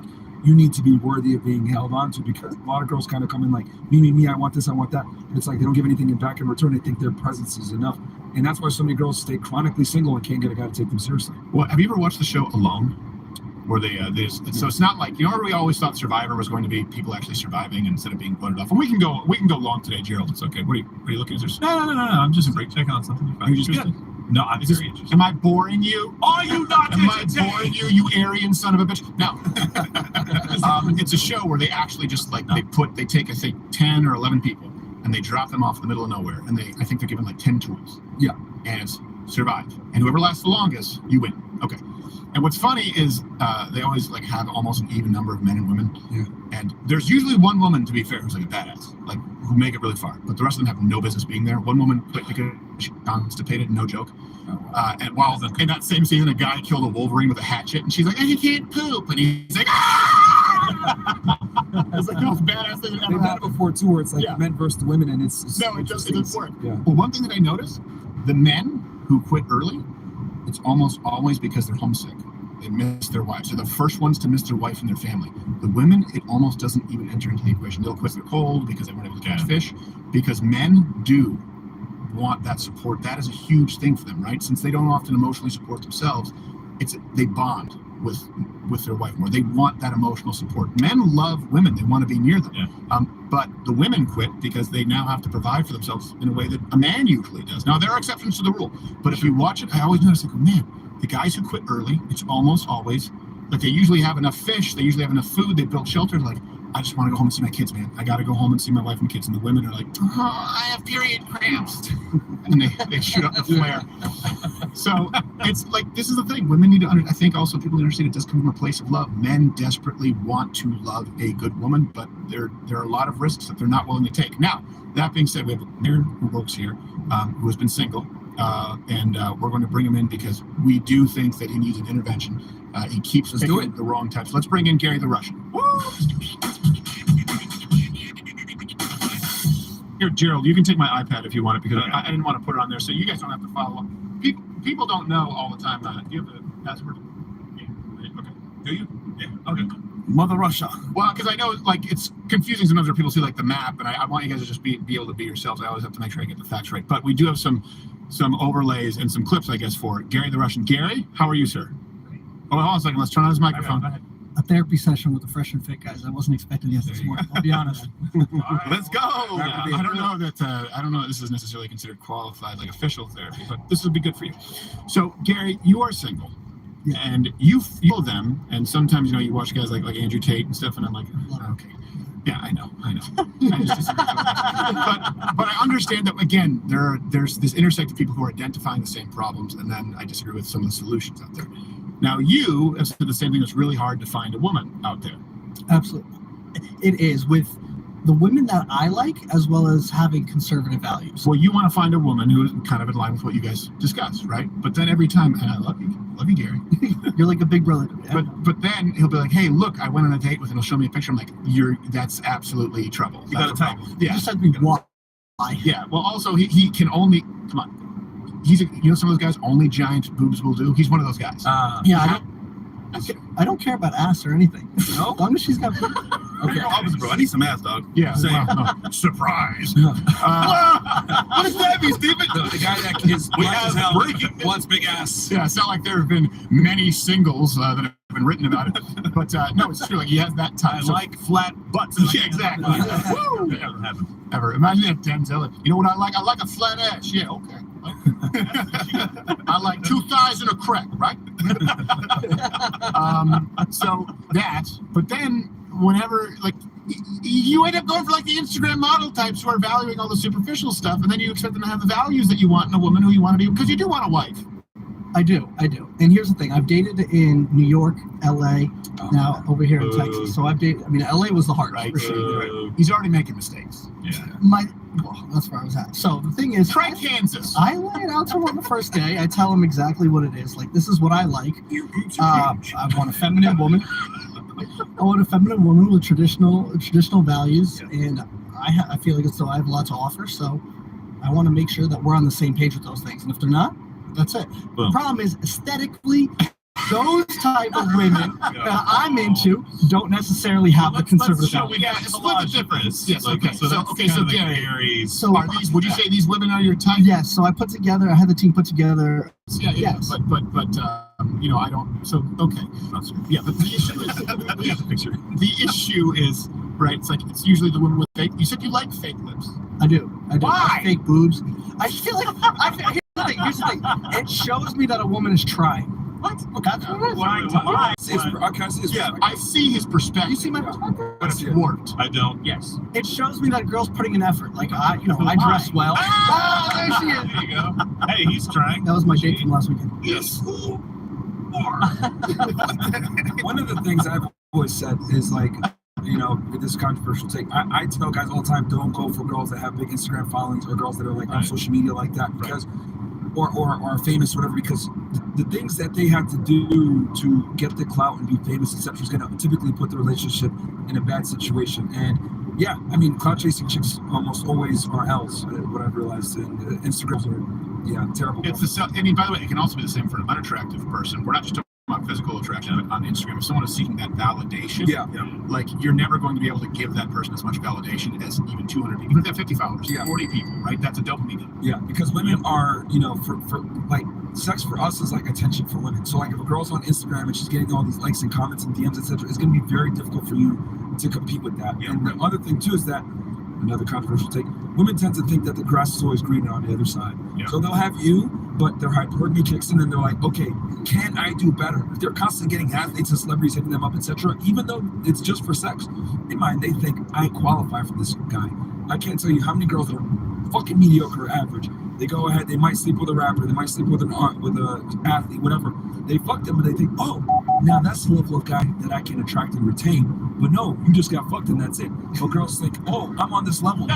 You need to be worthy of being held on to, because a lot of girls kind of come in me, I want this, I want that. And it's they don't give anything back in return. They think their presence is enough. And that's why so many girls stay chronically single and can't get a guy to take them seriously. Well, have you ever watched the show Alone? Where so it's not we always thought Survivor was going to be people actually surviving instead of being voted off. And we can go long today, Gerald. It's okay. What are you looking at? No. I'm just checking on something. Are you just good? No, I'm very interested. Am I boring you? Are you not? Am I boring you, you Aryan son of a bitch? No. It's a show where they actually just they take I think 10 or 11 people, and they drop them off in the middle of nowhere, and I think they're given like 10 tools. Yeah. And it's survive. And whoever lasts the longest, you win. Okay. And what's funny is they always like have almost an even number of men and women. Yeah. And there's usually one woman, to be fair, who's like a badass, like who make it really far. But the rest of them have no business being there. One woman quit because she's constipated, no joke. And while in that same season, a guy killed a wolverine with a hatchet, and she's like, "And he can't poop," and he's like, "Ah!" It's like the most badass thing that ever They've had it happened. before too, where it's like Yeah. men versus the women, and it's No, it doesn't work. Yeah. Well, one thing that I noticed, the men who quit early, it's almost always because they're homesick. They miss their wives. So the first ones to miss their wife and their family. The women, it almost doesn't even enter into the equation. They'll quit their cold because they weren't able to catch fish. Because men do want that support. That is a huge thing for them, right? Since they don't often emotionally support themselves, they bond with their wife more. They want that emotional support. Men love women. They want to be near them. Yeah. But the women quit because they now have to provide for themselves in a way that a man usually does. Now, there are exceptions to the rule. But if you watch it, I always notice, like, man, the guys who quit early, it's almost always, like, they usually have enough fish. They usually have enough food. They built shelters. Like, I just want to go home and see my kids, man. I got to go home and see my wife and kids. And the women are like, I have period cramps. And they shoot up the flare. So it's like, this is the thing. Women need to I think also people understand it does come from a place of love. Men desperately want to love a good woman, but there are a lot of risks that they're not willing to take. Now, that being said, we have a man who works here, who has been single, and we're going to bring him in because we do think that he needs an intervention. He keeps picking the wrong types. Let's bring in Gary the Russian. Woo! Here, Gerald, you can take my iPad if you want it, because I didn't want to put it on there, so you guys don't have to follow. People don't know all the time. Do you have the password? Yeah. Okay. Do you? Yeah. Okay. Mother Russia. Well, because I know, like, it's confusing sometimes when people see, like, the map, and I want you guys to just be able to be yourselves. I always have to make sure I get the facts right. But we do have some overlays and some clips, I guess, for Gary the Russian. Gary, how are you, sir? Oh, hold on a second. Let's turn on his microphone. A therapy session with the fresh and fit guys. I wasn't expecting this morning. I'll be honest. Let's go. I don't know that this is necessarily considered qualified, like, official therapy, but this would be good for you. So, Gary, you are single. Yeah. And you feel them, and sometimes, you watch guys like Andrew Tate and stuff, and I'm like, okay. Yeah, I know. I just disagree with that. But I understand that, again, there's this intersect of people who are identifying the same problems, and then I disagree with some of the solutions out there. Now, you have said the same thing. It's really hard to find a woman out there. Absolutely. It is, with the women that I like, as well as having conservative values. Well, you want to find a woman who is kind of in line with what you guys discussed, right? But then every time, and I love you, Gary. You're like a big brother to me. But then he'll be like, hey, look, I went on a date with, and he'll show me a picture. I'm like, that's absolutely trouble. You got a type. Yeah. You just said me why. Yeah. Well, also he can only, come on. He's some of those guys only giant boobs will do. He's one of those guys. I don't care about ass or anything. No? As long as she's got. Okay, opposite, bro. I need some ass, dog. Yeah. Same. No. Surprise. What does that mean, Steven? The guy that is black as hell wants big ass. Yeah, it's not like there have been many singles that have been written about it. But no, it's true. Like, he has that type. I like flat butts. Yeah, exactly. That never happened. Ever. Imagine that Denzel. You know what I like? I like a flat ass. Yeah, okay. I like 2 thighs and a crack, right? So that, but then whenever, like, you end up going for, like, the Instagram model types who are valuing all the superficial stuff, and then you expect them to have the values that you want in a woman who you want to be, because you do want a wife. I do. And here's the thing. I've dated in New York, LA, now over here in Texas. So I've dated, LA was the hardest, Right. for sure. He's already making mistakes. Yeah. That's where I was at. So the thing is, Try Kansas. I lay it out to him on the first day. I tell him exactly what it is. Like, this is what I like. I want a feminine woman. I want a feminine woman with traditional values, and I feel like I have a lot to offer. So I want to make sure that we're on the same page with those things. And if they're not, that's it. Boom. The problem is, aesthetically, those type of women that I'm into don't necessarily have the conservative values. Yeah, split the difference. Yes, okay. So that's Gary, So are these? Would you say these women are your type? Yes. So I had the team put together. Yeah. Yes. But I don't. So okay. Yeah, but the issue is the issue is right. It's usually the women with fake. You said you like fake lips. I do. Why? I fake boobs. I feel like here's the thing. It shows me that a woman is trying. What? That's what it is. Can I see his Yeah, perspective? I see his perspective. You see my perspective? But it's warped. I don't. Yes. It shows me that a girl's putting an effort. Like I dress well. Ah, there she is. There you go. Hey, he's trying. That was my date from last weekend. Yes. One of the things I've always said is like, with this controversial take, I tell guys all the time, don't go for girls that have big Instagram followings or girls that are like on social media like that because, or are famous or whatever, because the things that they have to do to get the clout and be famous, etc., is going to typically put the relationship in a bad situation. And yeah, I mean, clout chasing chicks almost always are L's. What I've realized, and Instagrams are terrible. It's I mean, by the way, it can also be the same for an unattractive person. We're not just talking about physical attraction on Instagram. If someone is seeking that validation, like you're never going to be able to give that person as much validation as even 200 people. Even if they have 50 followers, 40 people, right? That's a dopamine. Yeah, because women are, for like sex for us is like attention for women. So like if a girl's on Instagram and she's getting all these likes and comments and DMs, etc., it's going to be very difficult for you to compete with that. And the other thing too is that, another controversial take, women tend to think that the grass is always greener on the other side. So they'll have you, but their hypergamy kicks in and they're like, okay, can I do better? If they're constantly getting athletes and celebrities hitting them up, etc., even though it's just for sex, in mind they think I qualify for this guy. I can't tell you how many girls that are fucking mediocre or average. They go ahead, they might sleep with a rapper, they might sleep with an athlete, whatever. They fuck them, and they think, oh, now that's the level of guy that I can attract and retain. But no, you just got fucked and that's it. So girls think, oh, I'm on this level.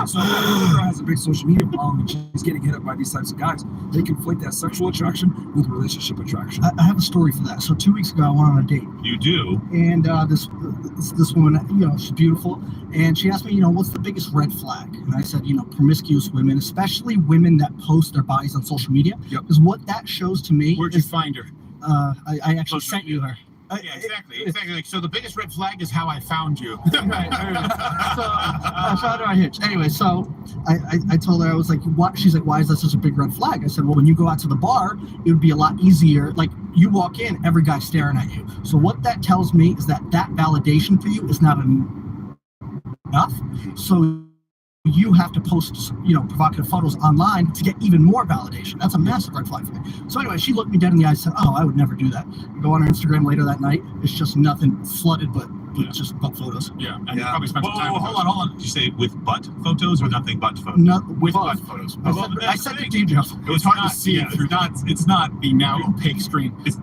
So if a girl has a big social media following and she's getting hit up by these types of guys, they conflate that sexual attraction with relationship attraction. I have a story for that. So 2 weeks ago, I went on a date. You do? And this woman, she's beautiful. And she asked me, what's the biggest red flag? And I said, promiscuous women, especially women that post their bodies on social media. Because what that shows to me. Where'd you find her? I actually sent you her. Yeah, exactly. Like, so the biggest red flag is how I found you. Right. So I found her on Hitch. Anyway, so I told her, I was like, what? She's like, why is that such a big red flag? I said, well, when you go out to the bar, it would be a lot easier. Like you walk in, every guy's staring at you. So what that tells me is that validation for you is not enough. So you have to post, provocative photos online to get even more validation. That's a massive red flag for me. So anyway, she looked me dead in the eye and said, oh, I would never do that. I go on her Instagram later that night. It's just nothing flooded, but just butt photos. Yeah. And you probably spent some time with hold on. Did you say with butt photos or nothing but photos? No, with butt photos. I said it to you, Jeff. It was hard to see it through it's not the now opaque screen. It's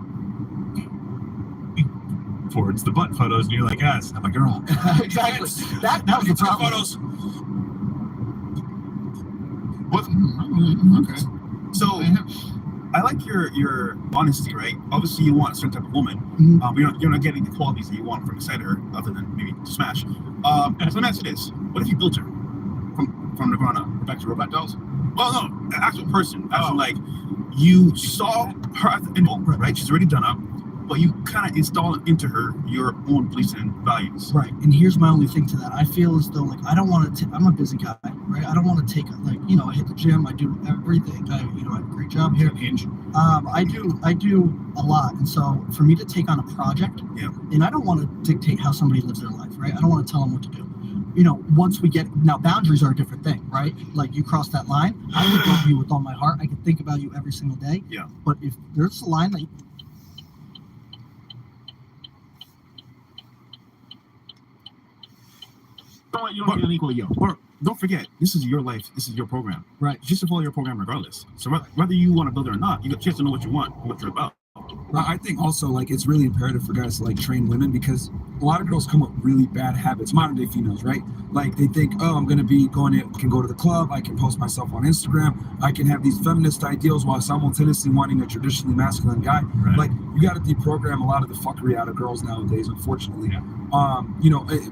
towards the butt photos, and you're like, it's not my girl. Exactly. That was the problem. Photos. Okay. So I like your honesty, right? Obviously, you want a certain type of woman. You're not getting the qualities that you want from inside her, other than maybe to smash. So let me ask you this: what if you built her from the ground up, back to robot dolls? Well, no, an actual person. Actually, like you saw her at the end, right? She's already done up, but you kind of install into her your own beliefs and values. Right. And here's my only thing to that. I feel as though I don't want to. I'm a busy guy, right? I don't want to take I hit the gym. I do everything. I have a great job here. Hinge. I do a lot, and so for me to take on a project, and I don't want to dictate how somebody lives their life, right? I don't want to tell them what to do. Once we get now, boundaries are a different thing, right? Like you cross that line, I would love you with all my heart. I can think about you every single day. Yeah. But if there's a line that you don't get an equal yo. Or don't forget, this is your life. This is your program. Right. You should follow your program regardless. So whether you want to build it or not, you get a chance to know what you want, what you're about. I think also it's really imperative for guys to train women, because a lot of girls come up with really bad habits, modern day females, right? Like they think, oh, I'm going to be can go to the club, I can post myself on Instagram, I can have these feminist ideals while simultaneously wanting a traditionally masculine guy. Right. Like you got to deprogram a lot of the fuckery out of girls nowadays, unfortunately.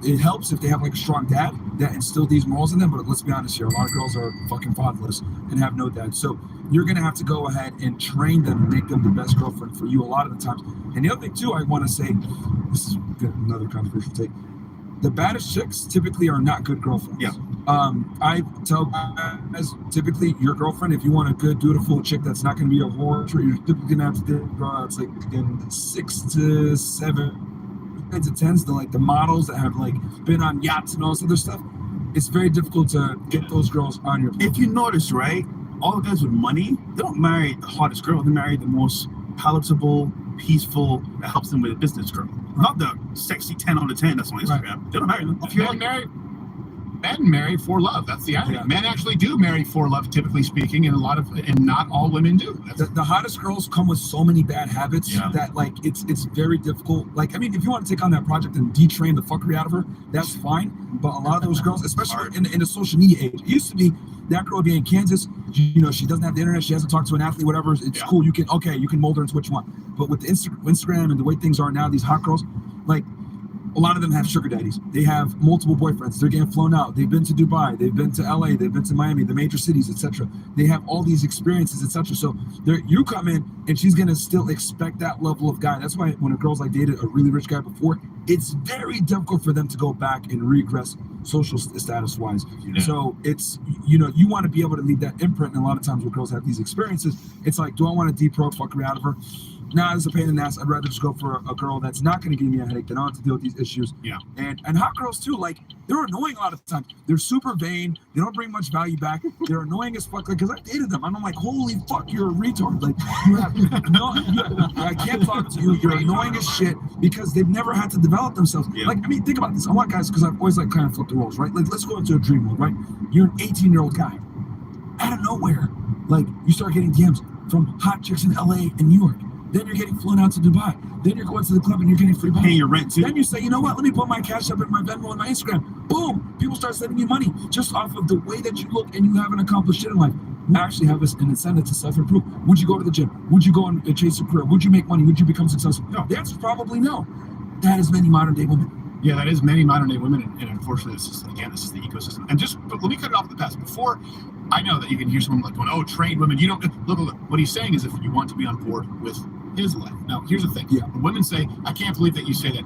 It helps if they have a strong dad that instilled these morals in them, but let's be honest here, a lot of girls are fucking fatherless and have no dad. So you're going to have to go ahead and train them and make them the best girlfriend for you a lot of the times. And the other thing too, I want to say, this is another controversial take, the baddest chicks typically are not good girlfriends. Yeah. I tell guys, typically your girlfriend, if you want a good, dutiful chick that's not going to be a whore, you're typically going to have to go out in 6 to 7 to 10s, the models that have been on yachts and all this other stuff. It's very difficult to get those girls on your If you notice, right, all the guys with money, they don't marry the hottest girl, they marry the most palatable, peaceful, that helps them with a business girl. Not the sexy 10 out of 10 that's on Instagram. They don't marry them. If you're married, men marry for love. That's the irony. Men actually do marry for love, typically speaking, and not all women do. The hottest girls come with so many bad habits that like it's very difficult. Like, I mean, if you want to take on that project and detrain the fuckery out of her, that's fine. But a lot of those girls, especially in the social media age, it used to be that girl would be in Kansas, you know, she doesn't have the internet, she hasn't talked to an athlete, whatever. It's cool. You can mold her into what you want. But with the Instagram and the way things are now, these hot girls, like, a lot of them have sugar daddies. They have multiple boyfriends. They're getting flown out. They've been to Dubai. They've been to LA. They've been to Miami, the major cities, etc. They have all these experiences, etc. So you come in and she's gonna still expect that level of guy. That's why when a girl's like dated a really rich guy before, it's very difficult for them to go back and regress social status wise. So it's, you know, you want to be able to leave that imprint. And a lot of times when girls have these experiences, it's like, do I want to deep-pro fuckery out of her? Nah, it's a pain in the ass. I'd rather just go for a girl that's not going to give me a headache. They don't have to deal with these issues. And hot girls too, like, they're annoying a lot of the time. They're super vain. They don't bring much value back. They're annoying as fuck. Like, because I dated them, I'm like, holy fuck, you're a retard. Like, I can't talk to you. You're annoying as shit because they've never had to develop themselves. Like, I mean, think about this. I want guys, because I've always like kind of flipped the roles, right? Like, let's go into a dream world, right? You're an 18-year-old guy. Out of nowhere, like, you start getting DMs from hot chicks in LA and New York. Then you're getting flown out to Dubai. Then you're going to the club and you're getting free money. Paying your rent too. Then you say, you know what? Let me put my CashApp and my Venmo and my Instagram. Boom! People start sending you money just off of the way that you look and you haven't accomplished shit in life. You actually have an incentive to self-improve. Would you go to the gym? Would you go and chase a career? Would you make money? Would you become successful? No. The answer is probably no. That is many modern day women. Yeah, that is many modern day women, and unfortunately, this is the ecosystem. And but let me cut it off at the pass. Before, I know that you can hear someone like going, "Oh, trained women." You don't look. What he's saying is, if you want to be on board with his life. Now, here's the thing. When women say, "I can't believe that you say that,"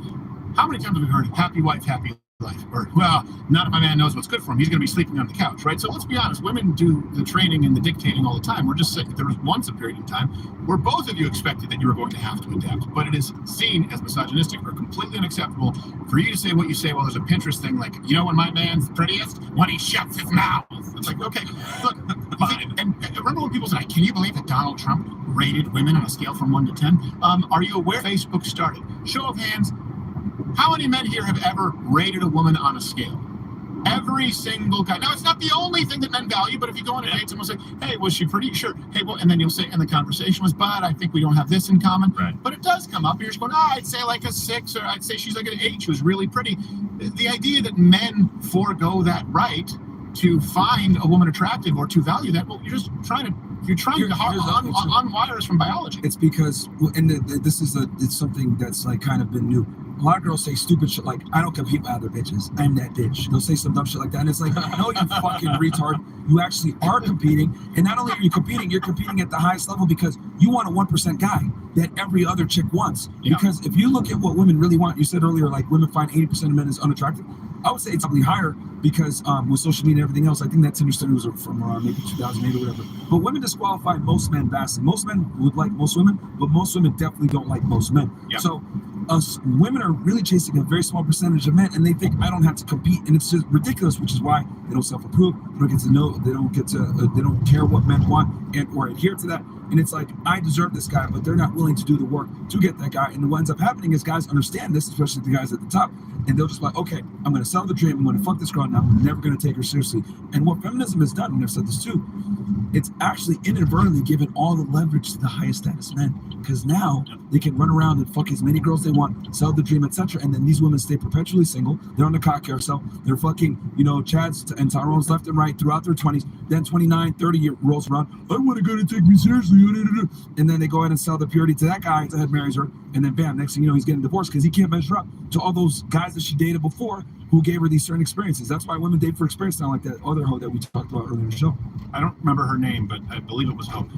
how many times have we heard "happy wife, happy life"? Or, "Well, not if my man knows what's good for him. He's going to be sleeping on the couch," right? So let's be honest. Women do the training and the dictating all the time. We're just saying there was once a period in time where both of you expected that you were going to have to adapt, but it is seen as misogynistic or completely unacceptable for you to say what you say. Well, there's a Pinterest thing like, you know, when my man's prettiest when he shuts his mouth. It's like, okay, look, and remember when people said, "Can you believe that Donald Trump rated women on a scale from 1 to 10?" Are you aware Facebook started? Show of hands. How many men here have ever rated a woman on a scale? Every single guy. Now, it's not the only thing that men value, but if you go on a date, someone will say, "Hey, was she pretty?" Sure. "Hey, well," and then you'll say, and the conversation was, "But I think we don't have this in common." Right. But it does come up. You're just going, I'd say like a 6, or I'd say she's like an 8. She was really pretty. The idea that men forego that right to find a woman attractive or to value that, well, you're just trying to unwire us from biology. It's because, and this is it's something that's like kind of been new. A lot of girls say stupid shit like, "I don't compete with other bitches. I'm that bitch." They'll say some dumb shit like that. And it's like, no, you fucking retard. You actually are competing. And not only are you competing, you're competing at the highest level because you want a 1% guy that every other chick wants. Because if you look at what women really want, you said earlier, like women find 80% of men is unattractive. I would say it's probably higher because with social media and everything else, I think that Tinder study was from around maybe 2008 or whatever. But women disqualify most men vastly. Most men would like most women, but most women definitely don't like most men. So women are really chasing a very small percentage of men, and they think I don't have to compete, and it's just ridiculous. Which is why they don't self-approve. They don't get to know. They don't care what men want or adhere to that. And it's like, I deserve this guy, but they're not willing to do the work to get that guy. And what ends up happening is guys understand this, especially the guys at the top, and they'll just be like, okay, I'm going to sell the dream. I'm going to fuck this girl now. I'm never going to take her seriously. And what feminism has done, and I've said this too, it's actually inadvertently given all the leverage to the highest status men, because now they can run around and fuck as many girls they want, sell the dream, etc. And then these women stay perpetually single. They're on the cock carousel. They're fucking, Chads and Tyrones left and right throughout their 20s. Then 29, 30 year rolls around. I want a guy to take me seriously. And then they go ahead and sell the purity to that guy that marries her. And then bam, next thing you know, he's getting divorced because he can't measure up to all those guys that she dated before who gave her these certain experiences. That's why women date for experience now, like that other hoe that we talked about earlier in the show. I don't remember her name, but I believe it was Hope. Is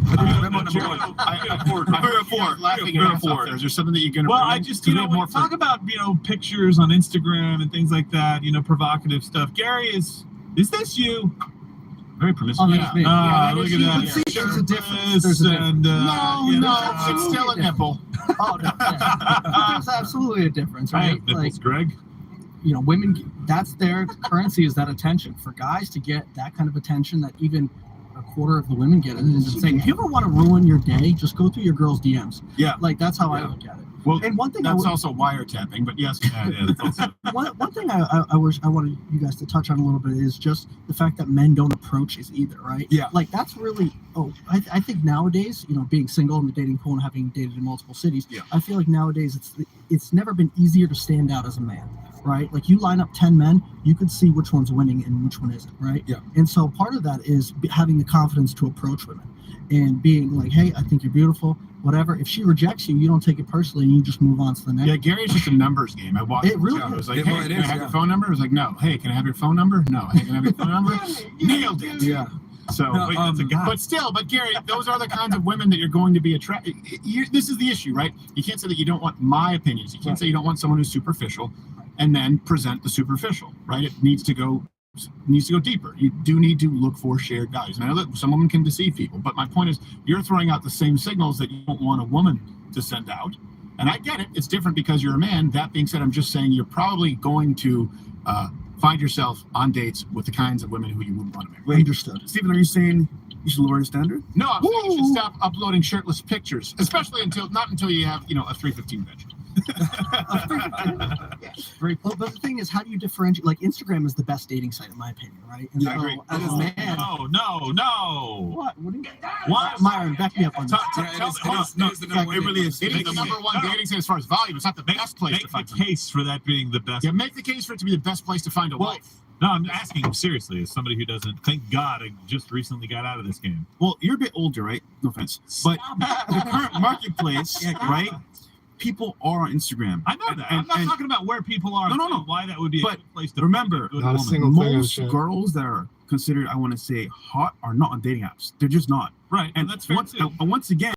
there something that you're going to? Well, I just when you talk about pictures on Instagram and things like that, provocative stuff. Gary, is this you? Very permissive. Look at that. There's a difference. It's still a nipple. Oh, no. There's absolutely a difference, right? Nipples, Greg. Women, that's their currency, is that attention. For guys to get that kind of attention that even a quarter of the women get it. It's insane. If you ever want to ruin your day, just go through your girl's DMs. Yeah. Like, that's how I look at it. Well, and one thing that's also wiretapping, but yes. That's also, one thing I wanted you guys to touch on a little bit is just the fact that men don't approach is either, right? Yeah. Like, that's really, I think nowadays, being single in the dating pool and having dated in multiple cities, Yeah. I feel like nowadays it's never been easier to stand out as a man, right? Like, you line up 10 men, you could see which one's winning and which one isn't, right? Yeah. And so part of that is having the confidence to approach women and being like, hey, I think you're beautiful, whatever. If she rejects you, you don't take it personally and you just move on to the next. Yeah, Gary's just a numbers game. I walked. It really I was is. like, It hey, really can I is, have yeah. your phone number? I was like, no. Hey, can I have your phone number? No. Hey, can I have your phone number? Nailed it. Yeah. So, No, wait, that's a guy. but Gary, those are the kinds of women that you're going to be attracted. This is the issue, right? You can't say that you don't want my opinions. You can't say you don't want someone who's superficial, and then present the superficial, right? It needs to go deeper. You do need to look for shared values. And I know that some women can deceive people, but my point is, you're throwing out the same signals that you don't want a woman to send out. And I get it. It's different because you're a man. That being said, I'm just saying you're probably going to find yourself on dates with the kinds of women who you wouldn't want to marry. Wait, Understood. Stephen, are you saying you should lower the standard? No, I'm saying you should stop uploading shirtless pictures, especially not until you have, a 315 bench. Very cool. But the thing is, how do you differentiate? Like, Instagram is the best dating site, in my opinion, right? And Yeah, I so, agree. as a man, no. what? What do you What? Myron, back me up on that. It really is. It is the number one dating site as far as volume. It's not the best place to Make find the someone. case for that being the best. Yeah, make the case for it to be the best place to find a wife. No, I'm asking him seriously, as somebody who doesn't. Thank God I just recently got out of this game. Well, you're a bit older, right? No offense. But the current marketplace, right? People are on Instagram. I know that. I'm not talking about where people are. No. Why that would be a But good place to remember, find a good Not a woman. single thing most is girls that are considered, I want to say, hot are not on dating apps. They're just not. Right, and that's fair too. Once again,